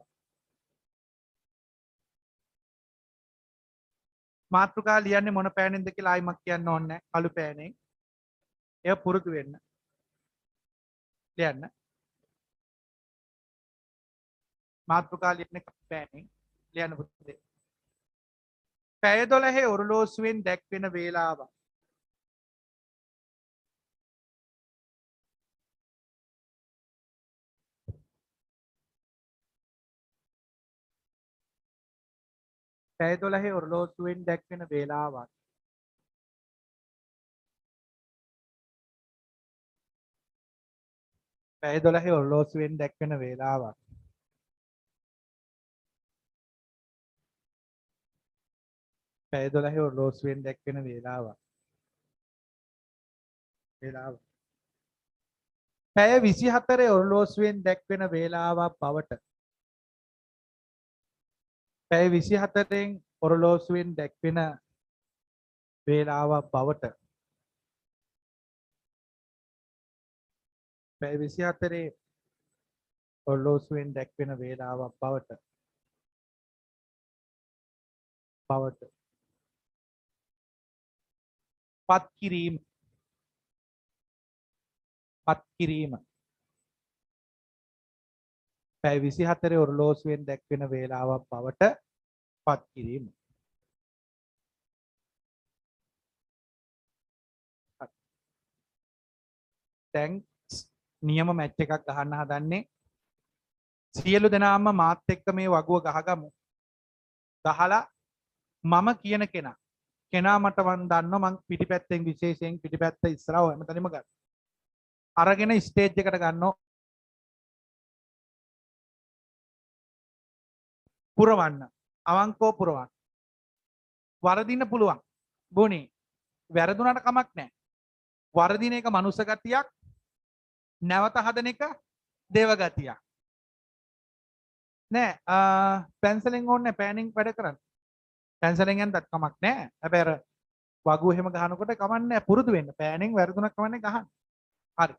මාතෘකාව ලියන්නේ මොන පෑනෙන්ද කියලා ආයිමත් කියන්න ඕනේ නැහැ. කළු පෑනෙන්. ඒක පුරුදු වෙන්න. ලියන්න. මාතෘකාව ලියන්නේ කළු පෑනෙන්. ලියන්න පුතේ. පැය 12 ඔරලෝසුවෙන් දැක්වෙන වේලාව. පැය 12 ඔරලෝසුවෙන් දැක්වෙන වේලාවක්. පැය 12 ඔරලෝසුවෙන් දැක්වෙන වේලාවක්. පැය 12 ඔරලෝසුවෙන් දැක්වෙන වේලාවක්. පැය 24 ඔරලෝසුවෙන් දැක්වෙන වේලාවක් බවට පැය 24න් ඔරලෝසුවෙන් දැක්වෙන වේලාවක් බවට පැය 24 ඔරලෝසුවෙන් දැක්වෙන වේලාවක් බවට පත් කිරීම පැය 24 ඔරලෝසුවෙන් දැක්වෙන වේලාවක් බවට පත් කිරීම. දැන් නියම මැච් එකක් ගහන්න හදන්නේ. සියලු දෙනාම මාත් එක්ක මේ වගුව ගහගමු. ගහලා මම කියන කෙනා මට වන් දන්නවා මං පිටිපැත්තෙන් විශේෂයෙන් පිටිපැත්ත ඉස්සරහව හැමතැනම ගන්න. අරගෙන ස්ටේජ් එකට ගන්නවා. පුරවන්න. අවංකව පුරවන්න. වරදින්න පුළුවන්. බොනේ. වැරදුනට කමක් නැහැ. වරදින එක මනුස්ස ගතියක්. නැවත හදන එක දේව ගතියක්. නෑ පැන්සලෙන් ඕනේ පෑනින් වැඩ කරන්න. පැන්සලෙන් යන්නත් කමක් නැහැ. හැබැයි අර වගුව එහෙම ගහනකොට කමක් නැහැ පුරුදු වෙන්න. පෑනින් වැරදුනක් කමන්නේ ගහන්න. හරි.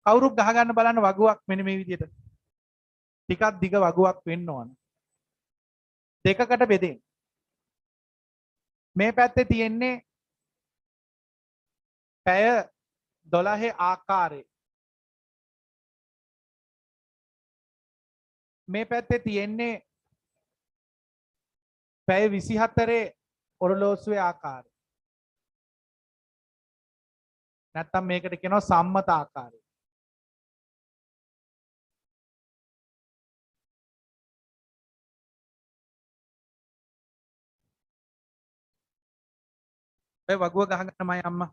කවුරුත් ගහ ගන්න බලන්න වගුවක් මෙන්න මේ විදිහට. ටිකක් දිග වගුවක් වෙන්න ඕන. දෙකකට බෙදෙන්න. මේ පැත්තේ තියෙන්නේ පැය 12 ආකාරය. මේ පැත්තේ තියෙන්නේ පැය 24 ඔරලෝසුවේ ආකාරය. නැත්තම් මේකට කියනවා සම්මත ආකාරය. ඔය වගුව ගහගන්න මයි අම්මා.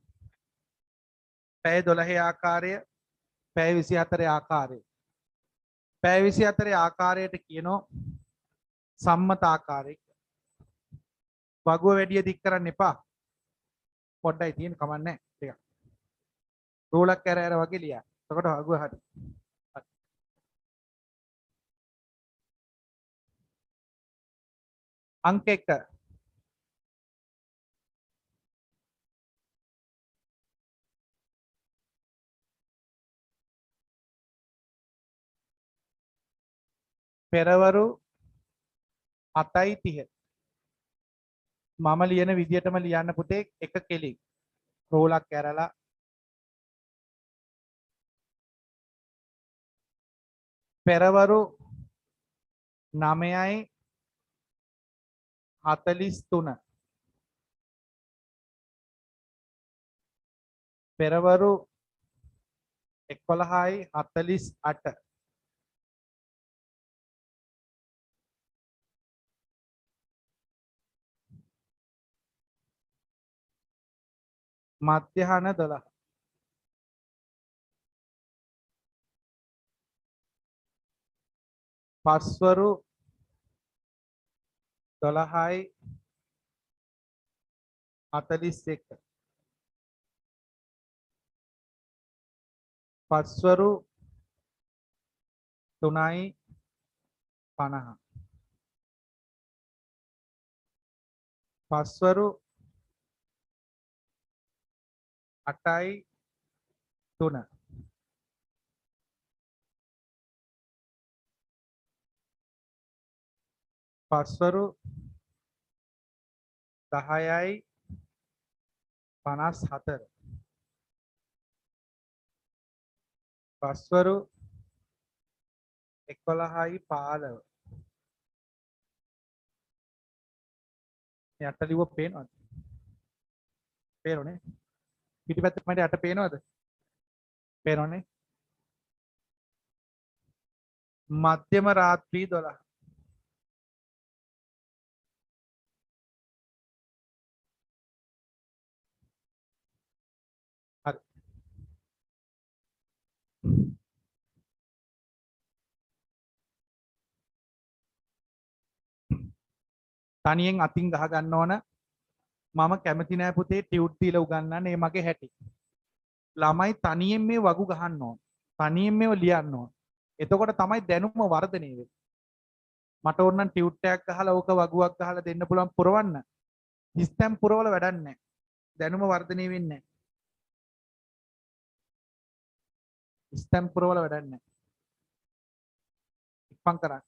පැය 12 ආකාරය, පැය 24 ආකාරය. පැය 24 ආකාරයට කියනවා සම්මත ආකාරය. වගුව වැඩි දික් කරන්න එපා. පොඩ්ඩයි තියෙන කමන්නේ ටිකක්. රෝලක් ඇර වගේ ලියා. එතකොට වගුව හරි. අංක 1 පෙරවරු 7:30 මම ලියන විදියටම ලියන්න පුතේ එක කෙලින් රෝලක් ඇරලා පෙරවරු 9:43 පෙරවරු 11:48 මධ්‍යහන 12 පස්වරු 12:41 පස්වරු 3:50 පස්වරු 8:03 පස්වරු 10:54 පස්වරු 11:15 යට ලිව පේනවද? පේනෝනේ. පිටිපැත්තේ මට යට පේනවද? පේනෝනේ. මධ්‍යම රාත්‍රී 12 හරි. තනියෙන් අතින් ගහ ගන්න ඕන. මම කැමති නෑ පුතේ ටියුට් දීලා උගන්වන්න මේ මගේ හැටි. ළමයි තනියෙන් මේ වගු ගහන්න ඕන. තනියෙන් මේව ලියන්න ඕන. එතකොට තමයි දැනුම වර්ධනය වෙන්නේ. මට ඕන නම් ටියුට් එකක් ගහලා ඕක වගුවක් ගහලා දෙන්න පුළුවන් පුරවන්න. හිස්තැන් පුරවල වැඩක් නෑ. දැනුම වර්ධනය වෙන්නේ නැහැ. ස්ටැම්ප් පුරවල වැඩක් නැහැ. ඉක්මන් කරන්න.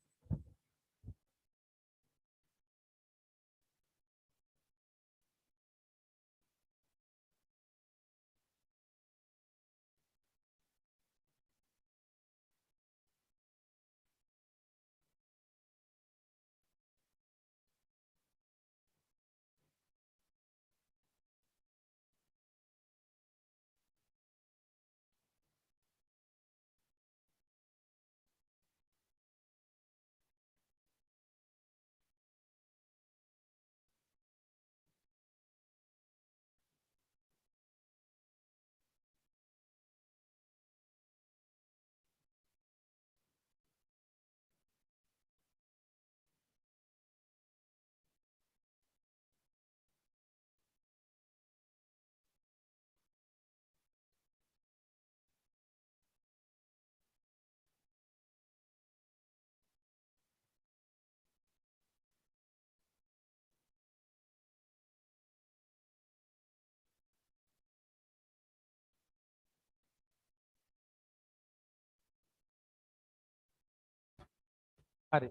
හරි.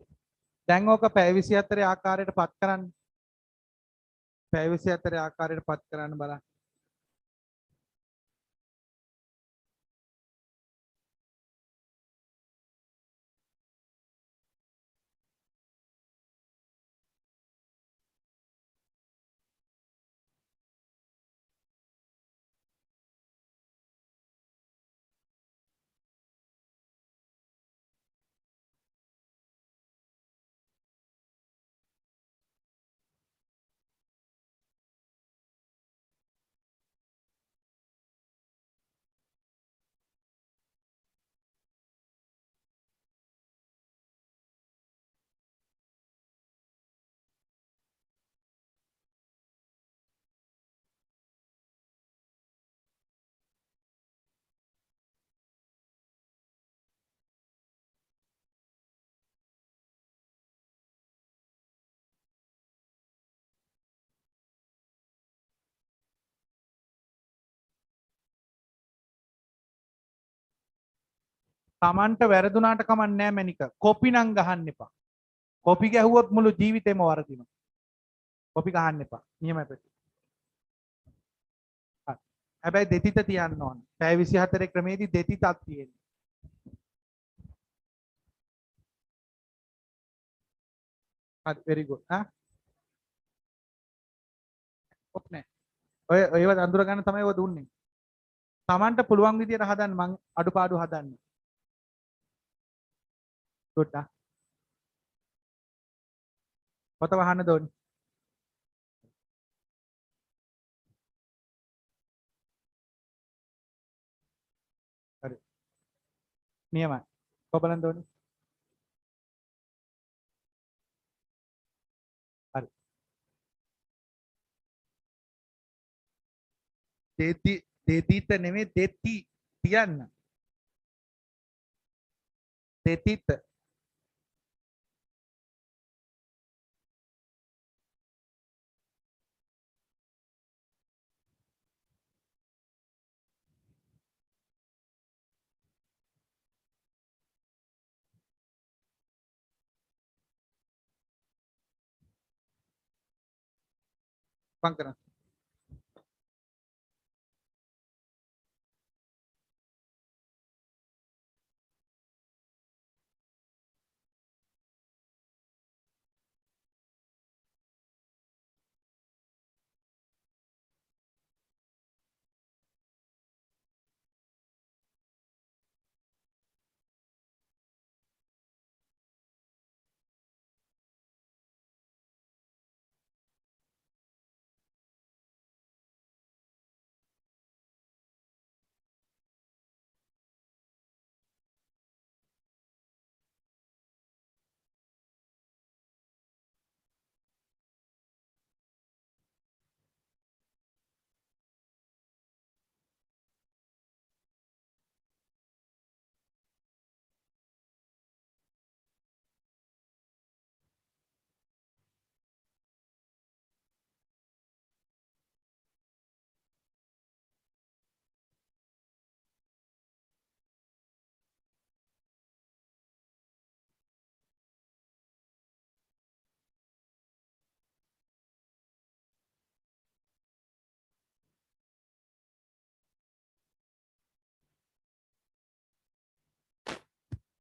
දැන් ඕක පැය 24 ආකාරයට පත් කරන්න. පැය 24 ආකාරයට පත් කරන්න බලන්න. Tamanට වැරදුනාට කමක් නැහැ මැනික. කොපි නම් ගහන්න එපා. කොපි ගැහුවොත් මුළු ජීවිතේම වරදිනවා. කොපි ගහන්න එපා. නියමයි පැටි. හරි. හැබැයි දෙතිත තියන්න ඕන. පැය 24 ක්‍රමේදී දෙතිතක් තියෙනවා. හරි very good. ඔක් නෑ. ඔය ඒව අඳුර ගන්න තමයි ඔය දුන්නේ. Tamanට පුළුවන් විදියට හදන්න මං අඩුපාඩු හදන්න. good ah. පොත වහන්න දෝනි. හරි. නියමයි. කොබලන් දෝනි. හරි. දෙතිත නෙමෙයි දෙති තියන්න. දෙතිත. පංකරන්න.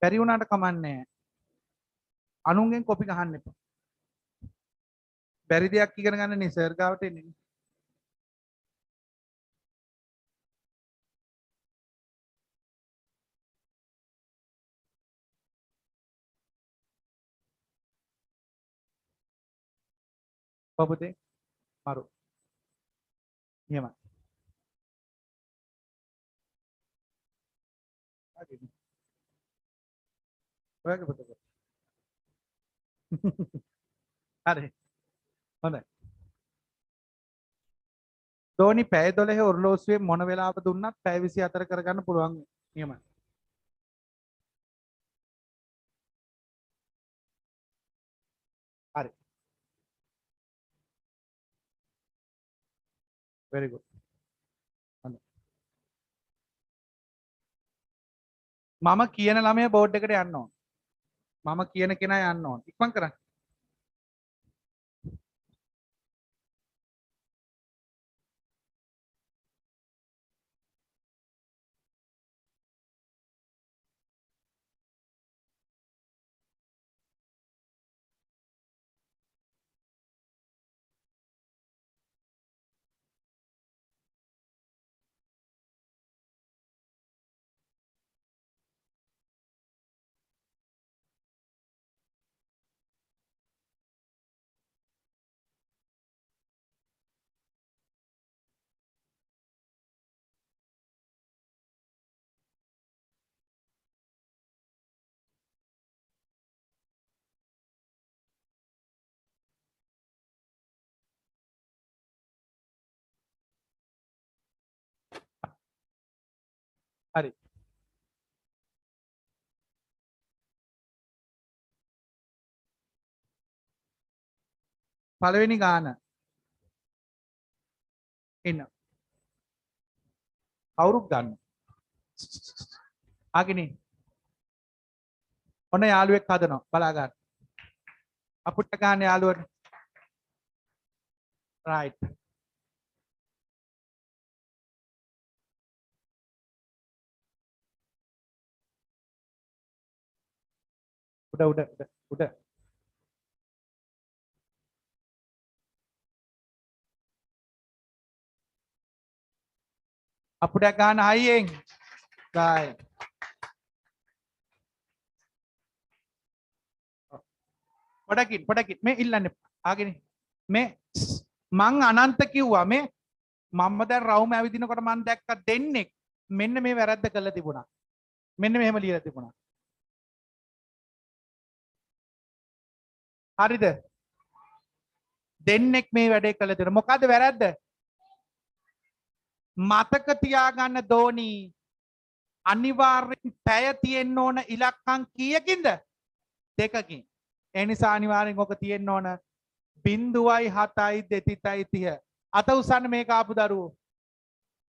බැරි වුණාට කමන්නේ නැහැ. අනුන්ගෙන් කොපි ගහන්න එපා. බැරි දෙයක් ඉගෙන ගන්න නේ සර් ගාවට එන්නේ. පොපුතේ මරු. නියමයි. හරි. ඔයගේ පුතේ. හරි. හොඳයි. ධෝනි පැය 12 ඔර්ලෝසුවේ මොන වෙලාව දුන්නත් පැය 24 කරගන්න පුළුවන් නියමයි. හරි. very good. හොඳයි. මම කියන ළමයා බෝඩ් එකට යන්න ඕන. මම කියන කෙනා යන්න ඕන. ඉක්මන් කරන්න. හරි. පළවෙනි ගාන එන්න. කවුරුත් ගන්න. ආගිනේ. ඔන්න යාළුවෙක් හදනවා. බලා ගන්න. අපුට ගන්න යාළුවට. right. උඩ. අපුට ගන්න හයියෙන්. right. පොඩකින් මේ ඉල්ලන්න ආගෙන මේ මං අනන්ත කිව්වා මේ මම දැන් රවුම ඇවිදිනකොට මං දැක්ක දෙන්නෙක් මෙන්න මේ වැරද්ද කළා තිබුණා. මෙන්න මෙහෙම ලියලා තිබුණා. හරිද? දෙන්නෙක් මේ වැඩේ කළා තිබුණා. මොකද්ද වැරද්ද? මතක තියාගන්න ධෝනි අනිවාර්යෙන් පැය තියෙන්න ඕන ඉලක්කම් කීයකින්ද? දෙකකින්. ඒ නිසා අනිවාර්යෙන් ඔක තියෙන්න ඕන 0.7යි 2.30. අත උස්සන්න මේක ආපු දරුවෝ.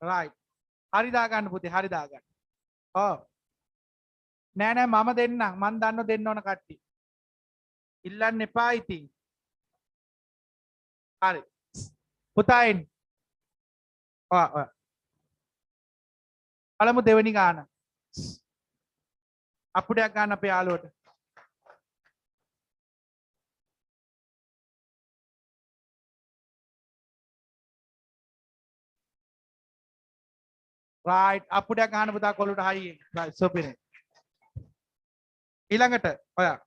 right. හරි දාගන්න පුතේ හරි දාගන්න. ඔව්. නෑ මම දෙන්නම්. මන් දන්නව දෙන්න ඕන කට්ටිය. ඉල්ලන්න එපා ඉතින්. හරි. පුතා එන්න. ඔව්. බලමු දෙවෙනි ගාන. අපුඩයක් ගන්න අපේ යාළුවට. right. අපුඩයක් ගන්න පුතා කොළුට හයියෙන්. right. සොපිනේ. ඊළඟට ඔයා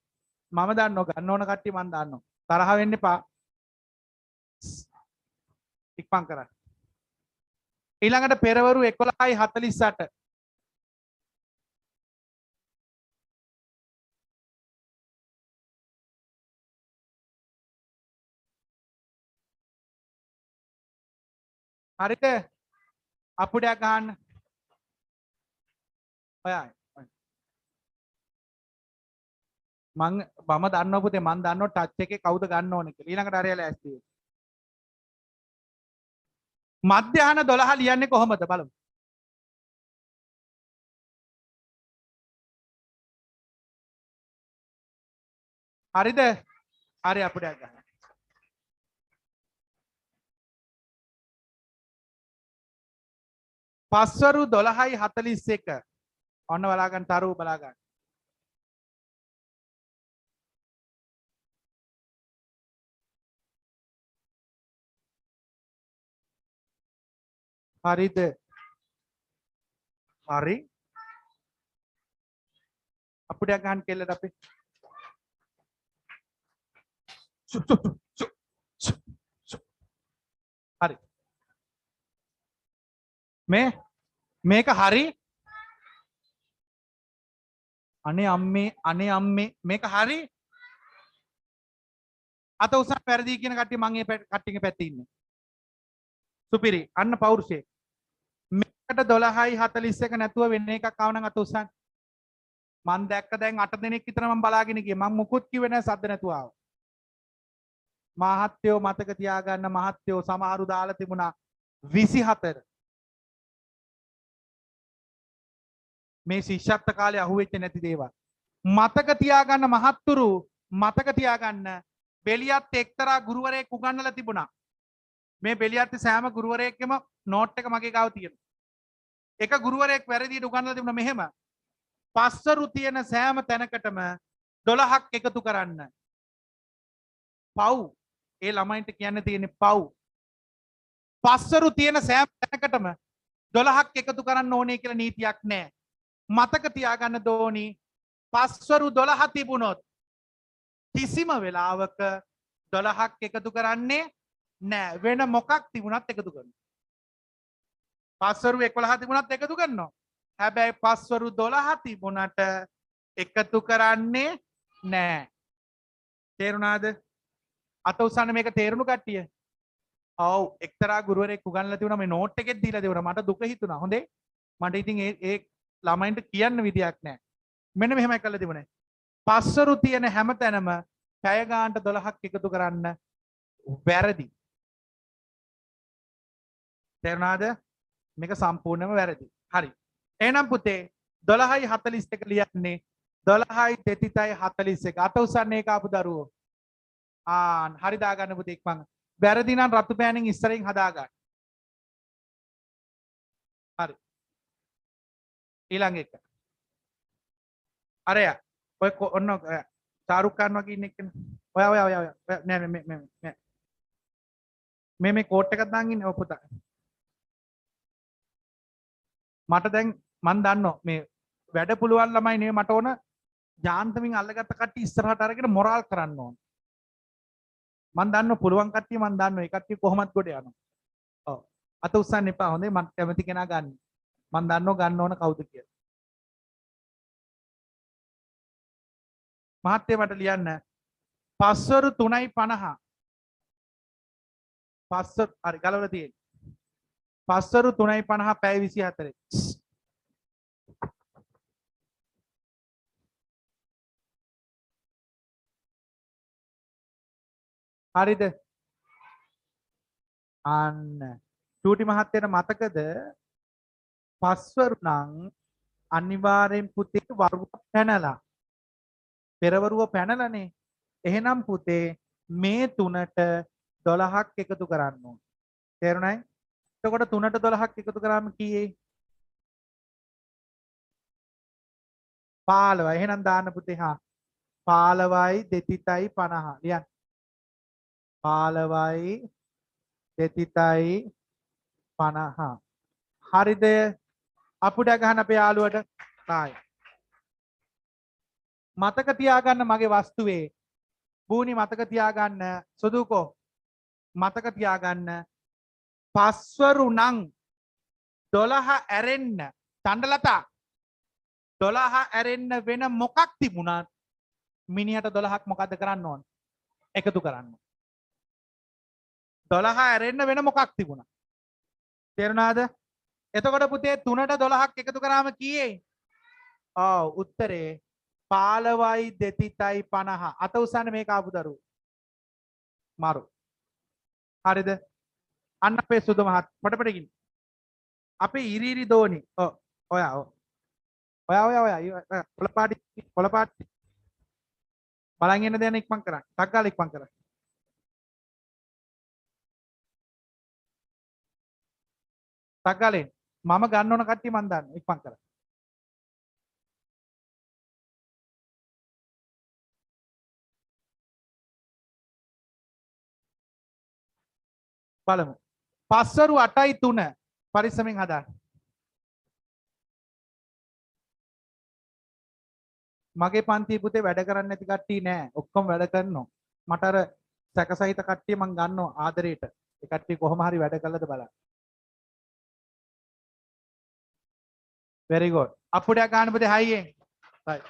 මම දන්නව ගන්න ඕන කට්ටිය මම දන්නවා. තරහ වෙන්න එපා. ඉක්මන් කරන්න. ඊළඟට පෙරවරු 11:48. හරිද? අපුඩයක් ගන්න. ඔයා මම දන්නවා පුතේ මම දන්නවා ටච් එකේ කවුද ගන්න ඕනේ කියලා. ඊළඟට අරයලා ඇස්ති. මධ්‍යහන 12 ලියන්නේ කොහොමද බලමු. හරිද? හරි අපුඩයක් ගන්න. පස්වරු 12:41. ඔන්න බලා ගන්න තරුව බලා ගන්න. හරිද? හරි. අපුඩයක් ගන්න කෙල්ලට අපි. හරි. මේක හරි. අනේ අම්මේ මේක හරි. අත උසන් වැරදි කියන කට්ටිය මං ඒ කට්ටියගේ පැත්තේ ඉන්නේ. සුපිරි. අන්න පෞරුෂය. මේකට 12:41 නැතුව වෙන එකක් ආව නම් අත උසන්. මං දැක්ක දැන් 8 දෙනෙක් විතර මං බලාගෙන ගියේ. මං මුකුත් කිව්වේ නැහැ සද්ද නැතුව ආවා. මහත්යෝ මතක තියාගන්න මහත්යෝ සමහරු දාලා තිබුණා 24. මේ ශිෂ්‍යත්ව කාලේ අහුවෙච්ච නැති දේවල්. මතක තියාගන්න මහත්තුරු මතක තියාගන්න බෙලියත් එක්තරා ගුරුවරයෙක් උගන්වලා තිබුණා. මේ බෙලියත් සෑම ගුරුවරයෙක්ගේම නෝට් එක මගේ ගාව තියෙනවා. එක ගුරුවරයෙක් වැරදියට උගන්වලා තිබුණා මෙහෙම. පස්වරු තියෙන සෑම තැනකටම 12ක් එකතු කරන්න. පව්. ඒ ළමයින්ට කියන්න තියෙන්නේ පව්. පස්වරු තියෙන සෑම තැනකටම 12ක් එකතු කරන්න ඕනේ කියලා නීතියක් නැහැ. මතක තියාගන්න දෝනි පස්වරු 12 තිබුණොත් කිසිම වෙලාවක 12ක් එකතු කරන්නේ නැහැ. වෙන මොකක් තිබුණත් එකතු කරනවා. පස්වරු 11 තිබුණත් එකතු කරනවා. හැබැයි පස්වරු 12 තිබුණට එකතු කරන්නේ නැහැ. තේරුණාද? අත උස්සන්න මේක තේරුණු කට්ටිය. ඔව් එක්තරා ගුරුවරයෙක් උගන්වලා තිබුණා මේ නෝට් එකෙත් දීලා තිබුණා. මට දුක හිතුණා. හොඳේ. මට ඉතින් ඒ ළමයින්ට කියන්න විදියක් නැහැ. මෙන්න මෙහෙමයි කරලා තිබුණේ. පස්වරු තියෙන හැම තැනම පැය ගානට 12ක් එකතු කරන්න වැරදි. තේරුණාද? මේක සම්පූර්ණයෙන්ම වැරදි. හරි. එහෙනම් පුතේ 12:41 ලියන්නේ 12:41 අත උස්සන්නේ ඒක ආපු දරුවෝ. හරි දාගන්න පුතේ ඉක්මන්. වැරදි නම් රතු පෑනින් ඉස්සරින් හදාගන්න. හරි. ඊළඟ එක. අරයා ඔය ඔන්න ශාරුක් ખાන් වගේ ඉන්න එක්කන. ඔය නෑ මේ කෝට් එකක් දාන් ඉන්නේ ඔය පුතා. මට දැන් මන් දන්නවා මේ වැඩ පුළුවන් ළමයි නෙවෙයි මට ඕන යාන්තමින් අල්ලගත්ත කට්ටිය ඉස්සරහට අරගෙන මොරාල් කරන්න ඕන. මන් දන්නවා පුළුවන් කට්ටිය මන් දන්නවා ඒ කට්ටිය කොහොමද ගොඩ යනවා. ඔව්. අත උස්සන්න එපා හොඳේ මම කැමති කෙනා ගන්න. මන් දන්නවා ගන්න ඕන කවුද කියලා. මහත්තයා මට ලියන්න පස්වරු 3:50. පස්වරු හරි ගලවලා තියෙන්නේ. පස්වරු 3:50 පැය 24. හරිද? අන්න චූටි මහත්තයාට මතකද පස්වරු නම් අනිවාර්යෙන් පුතේ වරුව පැනලා පෙරවරුව පැනලානේ. එහෙනම් පුතේ මේ 3ට 12ක් එකතු කරන්න ඕන. තේරුණායි? එතකොට 3ට 12ක් එකතු කරාම කීයේ? 15. එහෙනම් දාන්න පුතේ 15යි 250 ලියන්න. 15යි 250. හරිද? අපුඩ ගහන අපේ යාළුවට තායි. මතක තියාගන්න මගේ වස්තුවේ බූනි මතක තියාගන්න සුදුකෝ මතක තියාගන්න පස්වරු නම් 12 ඇරෙන්න තණ්ඩලතා 12 ඇරෙන්න වෙන මොකක් තිබුණත් මිනිහට 12ක් මොකද්ද කරන්න ඕන? එකතු කරන්න. 12 ඇරෙන්න වෙන මොකක් තිබුණා? තේරුණාද? එතකොට පුතේ 3ට 12ක් එකතු කරාම කීයේ? ඔව් උත්තරේ 15යි 250. අත උස්සන්න මේක ආපු දරුවෝ. මාරු. හරිද? අන්න අපේ සුදු මහත් පොඩපොඩ ගින්න. අපේ ඉරිරි දෝනි. ඔයා කොළපාටි බලන් ඉන්න දෙන ඉක්මන් කරන්න. ටක් ගාලා ඉක්මන් කරන්න. ටක් ගාලා මම ගන්න ඕන කට්ටිය මන් දන්න ඉක්මන් කරන්න. බලමු. පස්වරු 8යි 3 පරිස්සමෙන් හදාන්න. මගේ පන්ති පුතේ වැඩ කරන්නේ නැති කට්ටිය නෑ. ඔක්කොම වැඩ කරනවා. මට අර සැකසහිත කට්ටිය මං ගන්නවා ආදරේට. ඒ කට්ටිය කොහොම හරි වැඩ කළද බලන්න. very good. අප්පුඩයක් ගන්න පුතේ හයියෙන්. right.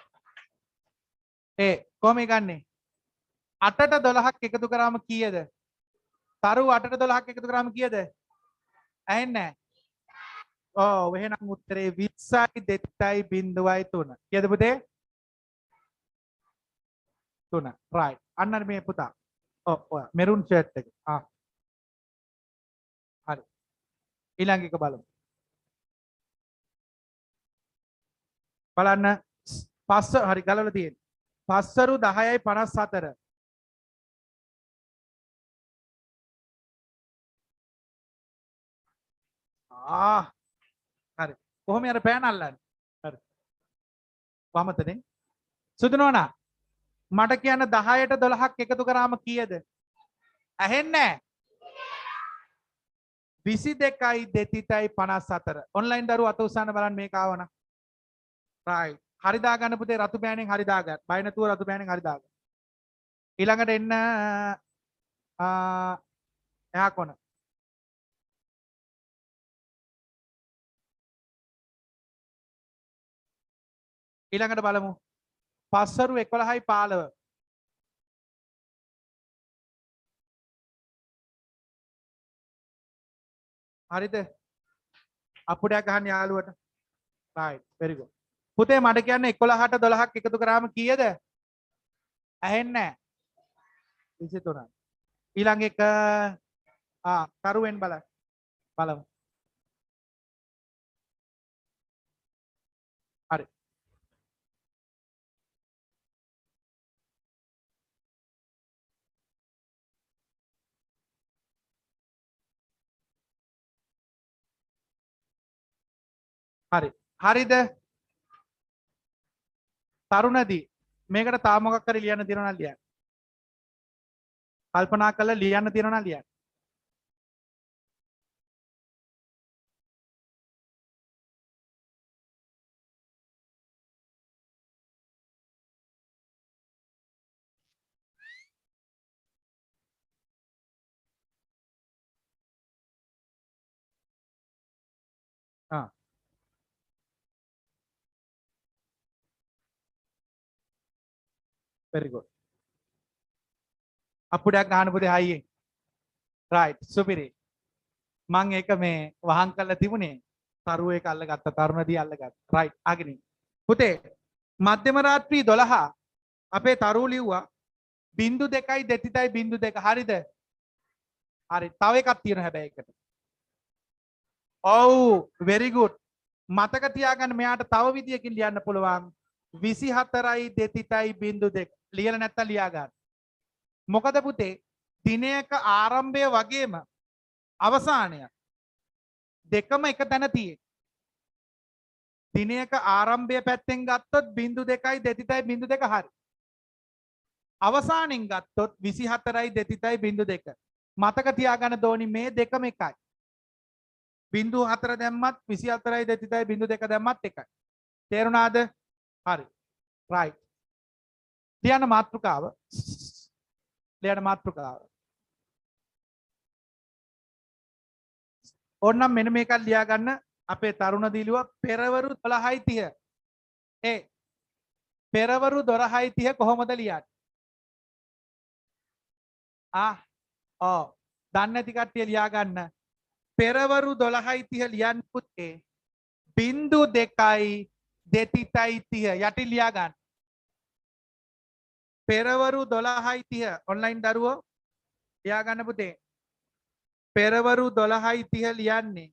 කොහොම ගන්නේ? 8ට 12ක් එකතු කරාම කීයද? තරු 8ට 12ක් එකතු කරාම කීයද? ඇහෙන්නේ නැහැ. ඔව් එහෙනම් උත්තරේ 20යි 2යි 0.3. කීයද පුතේ? 3. right. අන්න මේ පුතා. ඔය මෙරුන් ෂර්ට් එක. හරි. ඊළඟ එක බලමු. බලන්න පස්ස හරි ගලවලා තියෙන්නේ. පස්සරු 10යි 54. හරි. කොහොම යර පෑන අල්ලන්නේ? හරි. වමතනේ. සුදු නෝනා මට කියන්න 10ට 12ක් එකතු කරාම කීයද? ඇහෙන්නේ නැහැ. 22යි 2.54. ඔන්ලයින් දරුවෝ අත උස්සන්න බලන්න මේක ආවනම්. right. හරි දාගන්න පුතේ රතු පෑනෙන් හරි දාගන්න. බය නැතුව රතු පෑනෙන් හරි දාගන්න. ඊළඟට එන්න එහා කොන. ඊළඟට බලමු. පස්සරු 11යි 15. හරිද? අප්පුඩයක් ගහන්න යාළුවට. right. very good. පුතේ මට කියන්න 11ට 12ක් එකතු කරාම කීයද? ඇහෙන්නේ නැහැ. 23. ඊළඟ එක තරුවෙන් බලමු. හරි. හරි. හරිද? තරුණදී මේකට තා මොකක් හරි ලියන්න තියෙනවා නම් ලියන්න. කල්පනා කරලා ලියන්න තියෙනවා නම් ලියන්න. very good. අප්පුඩයක් ගහන්න පුතේ හයියෙන්. right. සුපිරි. මං ඒක මේ වහන් කරලා තිබුණේ තරුව එක අල්ලගත්ත තරුණදී අල්ලගත්ත. right. ආගෙන පුතේ මධ්‍යම රාත්‍රී 12 අපේ තරුව ලිව්වා 0.2යි 2.2. හරිද? හරි. තව එකක් තියෙනවා හැබැයි එකට. ඔව් very good. මතක තියාගන්න මෙයාට තව විදියකින් ලියන්න පුළුවන් 24යි 2.2. ලියලා නැත්තම් ලියා ගන්න. මොකද පුතේ දිනයක ආරම්භය වගේම අවසානය දෙකම එක තැන තියෙන්නේ. දිනයක ආරම්භය පැත්තෙන් ගත්තොත් 0.2යි 2.2 හරි. අවසානෙන් ගත්තොත් 24යි 2.2. මතක තියාගන්න දෝනි මේ දෙකම එකයි. 0.4 දැම්මත් 24යි 2.2 දැම්මත් එකයි. තේරුණාද? හරි. right. ලියන්න මාතෘකාව. ලියන්න මාතෘකාව. ඕන්නම් මෙන්න මේකක් ලියා ගන්න. අපේ තරුණ දීලුව පෙරවරු 12:30. පෙරවරු 12:30 කොහොමද ලියන්නේ? දන්නේ නැති කට්ටිය ලියා ගන්න. පෙරවරු 12:30 ලියන්න පුතේ 0.2යි 2.30 යටි ලියා ගන්න. පෙරවරු 12:30 ඔන්ලයින් දරුවෝ ලියා ගන්න පුතේ. පෙරවරු 12:30 ලියන්නේ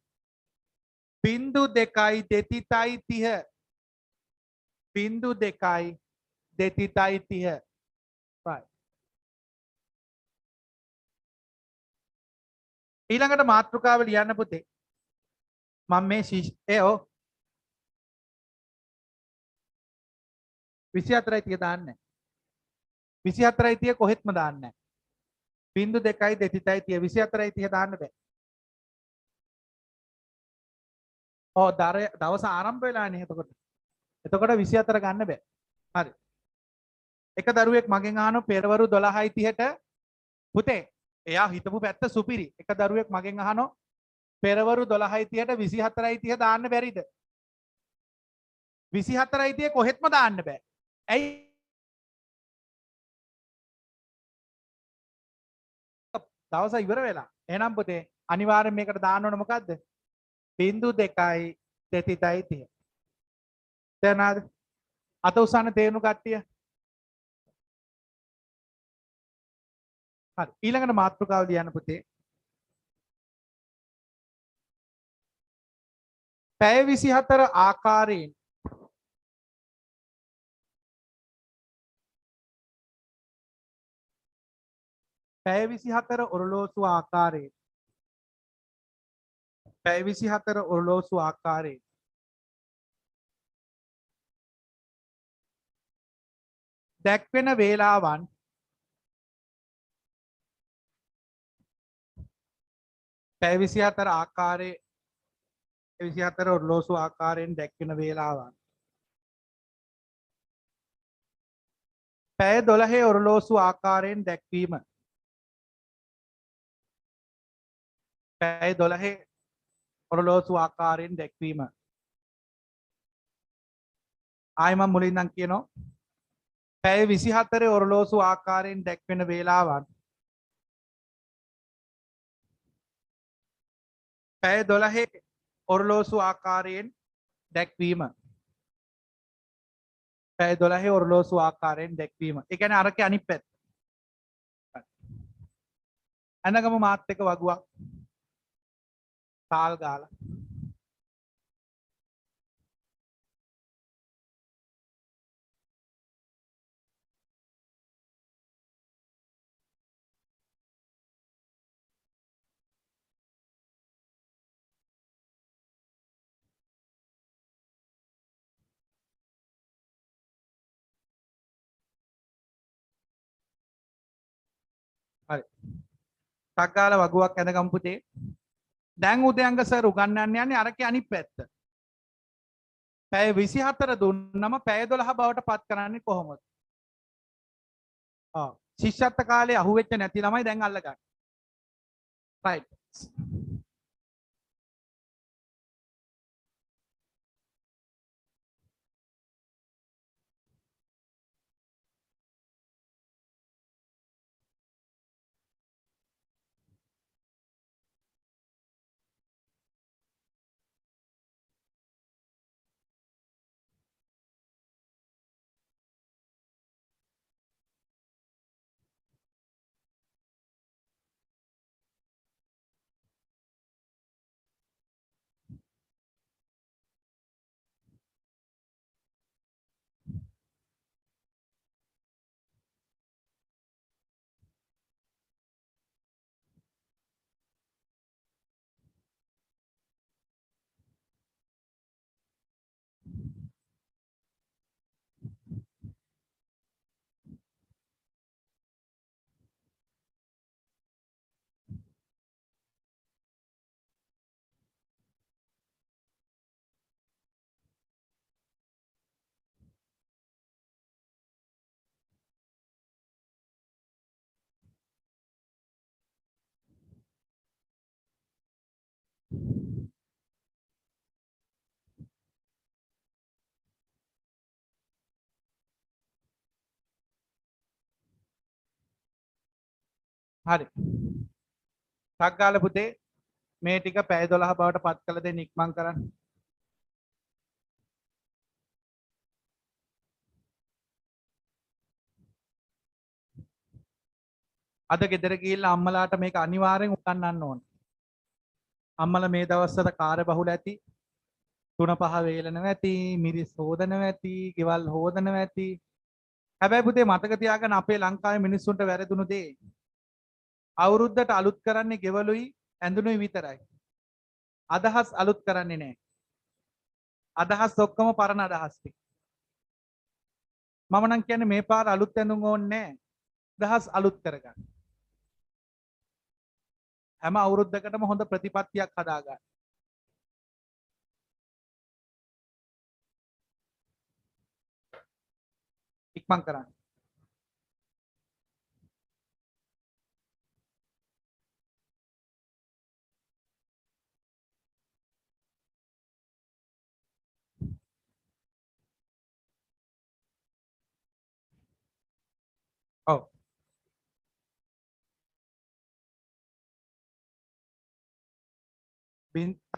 0.2යි 2.30. 0.2යි 2.30. right. ඊළඟට මාතෘකාව ලියන්න පුතේ. මම මේ 24යි 30 දාන්නේ. 24යි 30 කොහෙත්ම දාන්නේ නැහැ. 0.2යි 2.30 24යි 30 දාන්න බෑ. ඔව් දවස ආරම්භ වෙලානේ එතකොට. එතකොට 24 ගන්න බෑ. හරි. එක දරුවෙක් මගෙන් අහනවා පෙරවරු 12:30ට පුතේ එයා හිතපු පැත්ත සුපිරි. එක දරුවෙක් මගෙන් අහනවා පෙරවරු 12:30ට 24:30 දාන්න බැරිද? 24:30 කොහෙත්ම දාන්න බෑ. ඇයි? දවස ඉවර වෙලා. එහෙනම් පුතේ අනිවාර්යෙන් මේකට දාන්න ඕන මොකද්ද? 0.2 30. තේරුණාද? අත උස්සන්න තේරුණු කට්ටිය? හරි. ඊළඟට මාතෘකාව ලියන්න පුතේ. පැය 24 ආකාරයෙන් පැය 24 ඔරලෝසුව ආකාරයෙන් පැය 24 ඔරලෝසුව ආකාරයෙන් දැක්වෙන වේලාවන් පැය 24 ආකාරයේ 24 ඔරලෝසුව ආකාරයෙන් දැක්වෙන වේලාවන් පැය 12 ඔරලෝසුව ආකාරයෙන් දැක්වීම පැය 12 ඔරලෝසුව ආකාරයෙන් දැක්වීම ආයෙ මම මුලින් ඉඳන් කියනවා පැය 24 ඔරලෝසුව ආකාරයෙන් දැක්වෙන වේලාවන් පැය 12 ඔරලෝසුව ආකාරයෙන් දැක්වීම පැය 12 ඔරලෝසුව ආකාරයෙන් දැක්වීම. ඒ කියන්නේ අරකේ අනිත් පැත්ත. අනගම මාත් එක වගුවක් තාල් ගාලා හරි. ටක් ගාලා වගුවක් ඇඳගමු පුතේ. දැන් උදයන්ග සර් උගන්වන්න යන්නේ අරකේ අනිත් පැත්ත. පැය 24 දුන්නම පැය 12 බවට පත් කරන්නේ කොහොමද? ආ ශිෂ්‍යත්ව කාලේ අහුවෙච්ච නැති ළමයි දැන් අල්ලගන්න. රයිට්. හරි. ටක් ගාලා පුතේ මේ ටික පැය 12 බවට පත් කළ දෙන්න ඉක්මන් කරන්න. අද ගෙදර ගිහිල්ලා අම්මලාට මේක අනිවාර්යෙන් උගන්වන්න ඕන. අම්මලා මේ දවස්වල කාර්යබහුල ඇති. 3-5 වේලනවා ඇති, මිරිස් හොදනවා ඇති, ගෙවල් හොදනවා ඇති. හැබැයි පුතේ මතක තියාගන්න අපේ ලංකාවේ මිනිස්සුන්ට වැරදුණු දේ අවුරුද්දට අලුත් කරන්නේ ගෙවලුයි ඇඳුනුයි විතරයි. අදහස් අලුත් කරන්නේ නැහැ. අදහස් ඔක්කොම පරණ අදහස් ටික. මම නම් කියන්නේ මේ පාර අලුත් ඇඳුම් ඕනේ නැහැ. අදහස් අලුත් කරගන්න. හැම අවුරුද්දකටම හොඳ ප්‍රතිපත්තියක් හදාගන්න. ඉක්මන් කරන්න. ඔව්.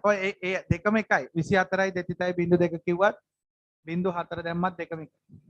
ඔය ඒ දෙකම එකයි. 24යි 2.2 කිව්වත් 0.4 දැම්මත් දෙකම එකයි.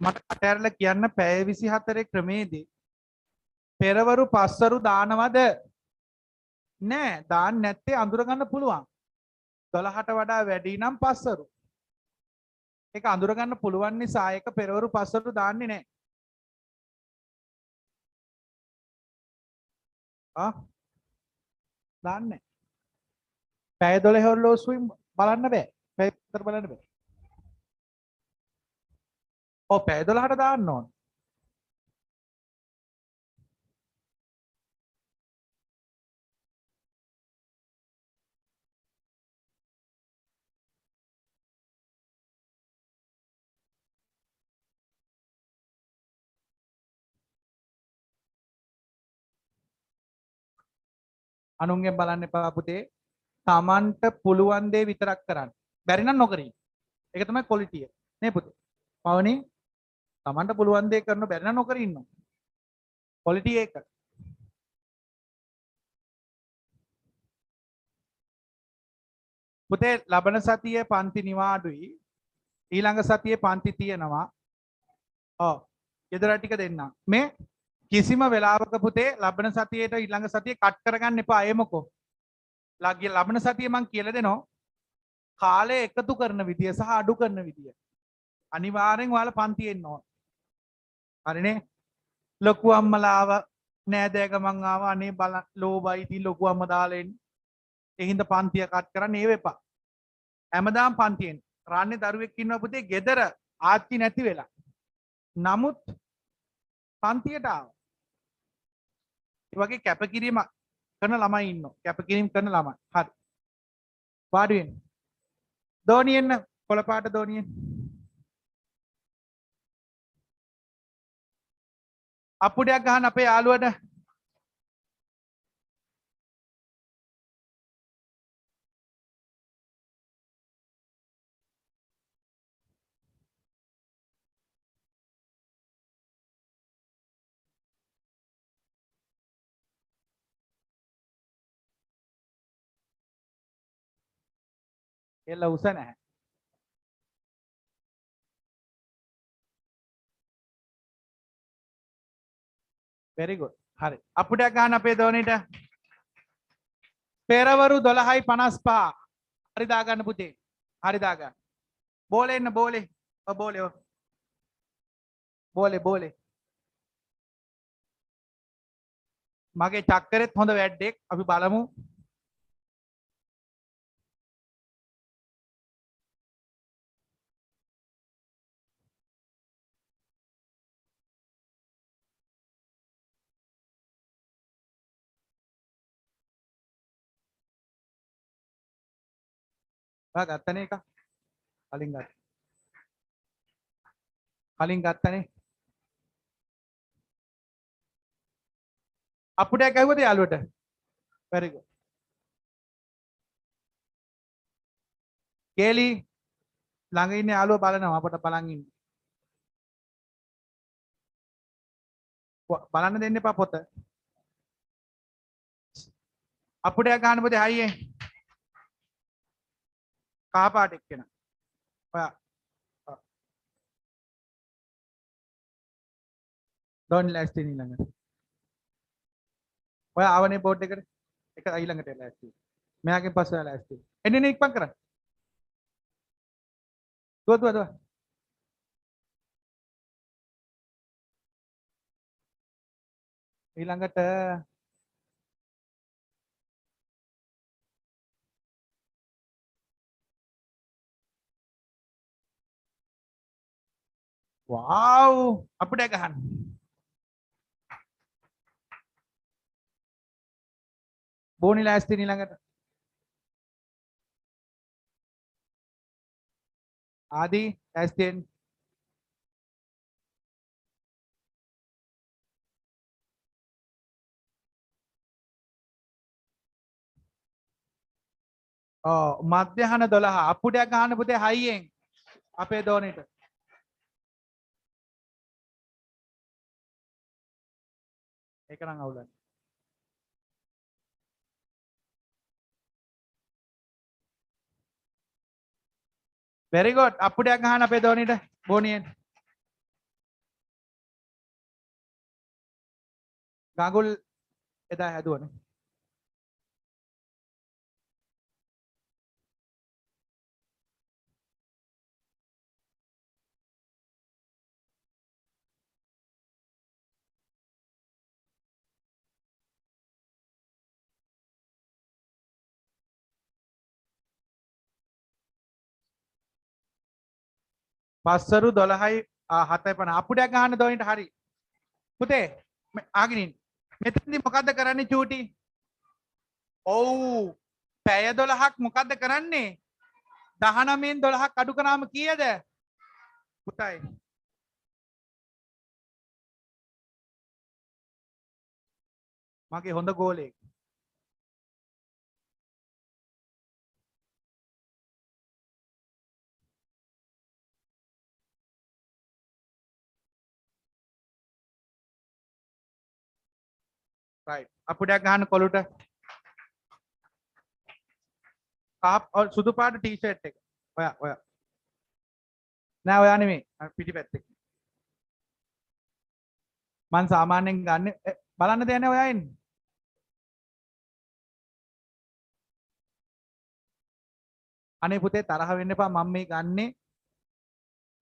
මට කටහැරලා කියන්න පැය 24 ක්‍රමේදී පෙරවරු පස්වරු දානවද? නෑ, දාන්න නැත්තේ අඳුර ගන්න පුළුවන්. 12ට වඩා වැඩි නම් පස්වරු. ඒක අඳුර ගන්න පුළුවන් නිසා ඒක පෙරවරු පස්වරු දාන්නේ නෑ. දාන්නේ. පැය 12 ඔරලෝසුවෙන් බලන්න බෑ. පැය 4 බලන්න බෑ. ඔව් පැය 12ට දාන්න ඕන. අනුන්ගෙන් බලන්න එපා පුතේ. Tamanට පුළුවන් දේ විතරක් කරන්න. බැරි නම් නොකර ඉන්න. ඒක තමයි ක්වොලිටිය. නේ පුතේ. පවනේ Tamanට පුළුවන් දේ කරන බැරි නම් නොකර ඉන්න. ක්වොලිටි ඒක. පුතේ ලබන සතියේ පන්ති නිවාඩුයි. ඊළඟ සතියේ පන්ති තියෙනවා. ඔව්. ගෙදර ටික දෙන්න. මේ කිසිම වෙලාවක පුතේ ලබන සතියේට ඊළඟ සතියේ කට් කරගන්න එපා. ඒ මොකෝ? ලබන සතියේ මං කියලා දෙනවා. කාලය එකතු කරන විදිය සහ අඩු කරන විදිය. අනිවාර්යෙන් ඔයාලා පන්තියේ ඉන්න ඕන. හරිනේ? ලොකු අම්මලාව නෑදෑකමන් ආවා අනේ බල ලෝබයි ඉතින් ලොකු අම්මා දාලා එන්නේ. ඒ හින්දා පන්තිය කට් කරන්න ඒව එපා. හැමදාම පන්තියෙන්. රාන්නේ දරුවෙක් ඉන්නවා පුතේ ගෙදර ආච්චි නැති වෙලා. නමුත් පන්තියට ආවා. ඒ වගේ කැපකිරීම කරන ළමයි ඉන්නවා. කැපකිරීම කරන ළමයි. හරි. වාඩි වෙන්න. දෝනියෙන්න කොළපාට දෝනියෙන්. අප්පුඩයක් ගහන්න අපේ යාළුවට. එල්ල උස නැහැ. very good. හරි. අප්පුඩයක් ගහන්න අපේ දෝනියට. පෙරවරු 12:55. හරි දාගන්න පුතේ. හරි දාගන්න. බෝලේ එන්න බෝලේ. බෝලේ. බෝලේ බෝලේ. මගේ චක්කරෙත් හොඳ වැඩෙක්. අපි බලමු. ඔයා ගත්තනේ එක. කලින් ගත්තා. කලින් ගත්තනේ. අප්පුඩයක් ගැහුවද යාළුවට? very good. කේලි ළඟ ඉන්න යාළුවා බලනවා අපට බලන් ඉන්න. බලන්න දෙන්න එපා පොත. අප්පුඩයක් ගන්න පුතේ හයියෙන්. කහ පාට එක්කෙනා. ඔයා ඩොන් ලෑස්ති ඊළඟට. ඔයා ආවනේ බෝඩ් එකට. එක ඊළඟට ලෑස්ති. මෙයාගෙන් පස්සේ ලෑස්ති. එන්නේ නේ ඉක්මන් කරන්න. දුව. ඊළඟට wow අප්පුඩයක් ගහන්න. බෝනි ලෑස්ති ඊළඟට. ආදි ලෑස්තියෙන්. මධ්‍යහන 12 අප්පුඩයක් ගහන්න පුතේ හයියෙන් අපේ දෝනෙට. ඒක නම් අවුලක්. very good අප්පුඩයක් ගහන්න අපේ දෝනෙට බෝනියෙන්. ගඟුල් එදා හැදුවනේ. පස්සරු 12:07 අප්පුඩයක් ගහන්න දෝනිට හරි. පුතේ ආගෙන ඉන්න. මෙතනදී මොකද්ද කරන්නේ චූටි? ඔව් පැය 12ක් මොකද්ද කරන්නේ? 19න් 12ක් අඩු කරාම කීයද? පුතයි. මගේ හොඳ ගෝලෙක්. right අප්පුඩයක් ගහන්න කොළුට. සුදු පාට ටී-ෂර්ට් එක. ඔයා. නෑ ඔයා නෙමෙයි. පිටිපැත්තේ. මං සාමාන්‍යයෙන් ගන්න බලන්න දෙයක් නෑ ඔයා එන්නේ. අනේ පුතේ තරහ වෙන්න එපා මම මේ ගන්නෙ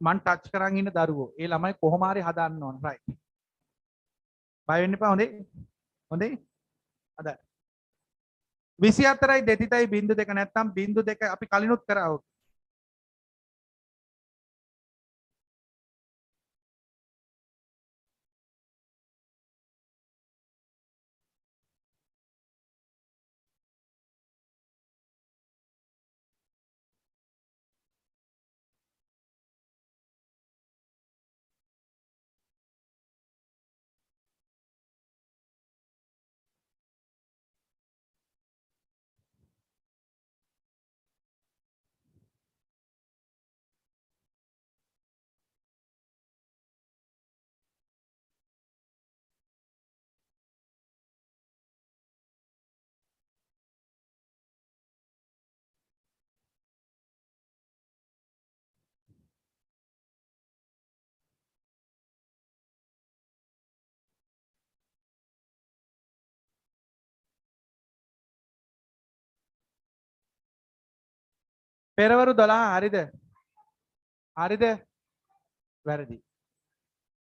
මං ටච් කරන් ඉන්න දරුවෝ. ඒ ළමයි කොහොම හරි හදන්න ඕන. රයිට්. බය වෙන්න එපා හොඳේ. හොඳේ. හොඳයි. 24යි දෙතිතයි බිංදු දෙක නැත්තම් බිංදු දෙක අපි කලිනුත් කරා. පෙරවරු 12 හරිද? හරිද? වැරදි.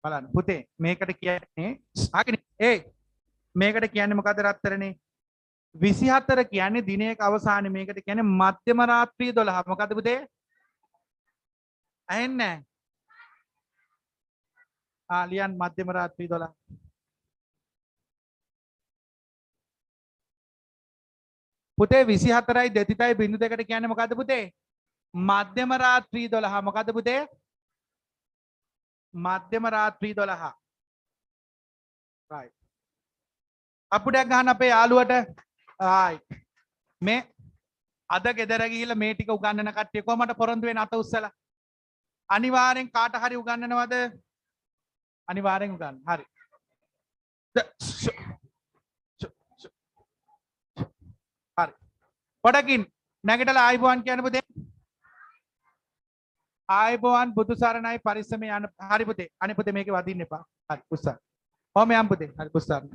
බලන්න පුතේ මේකට කියන්නේ ඒ මේකට කියන්නේ මොකද්ද රත්තරනේ? 24 කියන්නේ දිනයක අවසානයේ මේකට කියන්නේ මධ්‍යම රාත්‍රිය 12. මොකද්ද පුතේ? ඇහෙන්නේ නැහැ. ලියන්න මධ්‍යම රාත්‍රිය 12. පුතේ 24යි දෙතිතයි බිංදු දෙකට කියන්නේ මොකද්ද පුතේ? මධ්‍යම රාත්‍රී 12. මොකද්ද පුතේ? මධ්‍යම රාත්‍රී 12. right. අපුඩයක් ගන්න අපේ යාළුවට. right. මේ අද ගෙදර ගිහිල්ලා මේ ටික උගන්වන කට්ටිය කොහමද පොරොන්දු වෙන අත උස්සලා? අනිවාර්යෙන් කාට හරි උගන්වනවද? අනිවාර්යෙන් උගන්වන්න. හරි. හරි. පොඩකින් නැගිටලා ආයිබෝවන් කියන පුතේ. ආයිබෝවන් බුදු සරණයි පරිස්සමේ යන. හරි පුතේ. අනේ පුතේ මේකේ වදින්න එපා. හරි උස්සන්න. ඔහම යම් පුතේ. හරි උස්සන්න.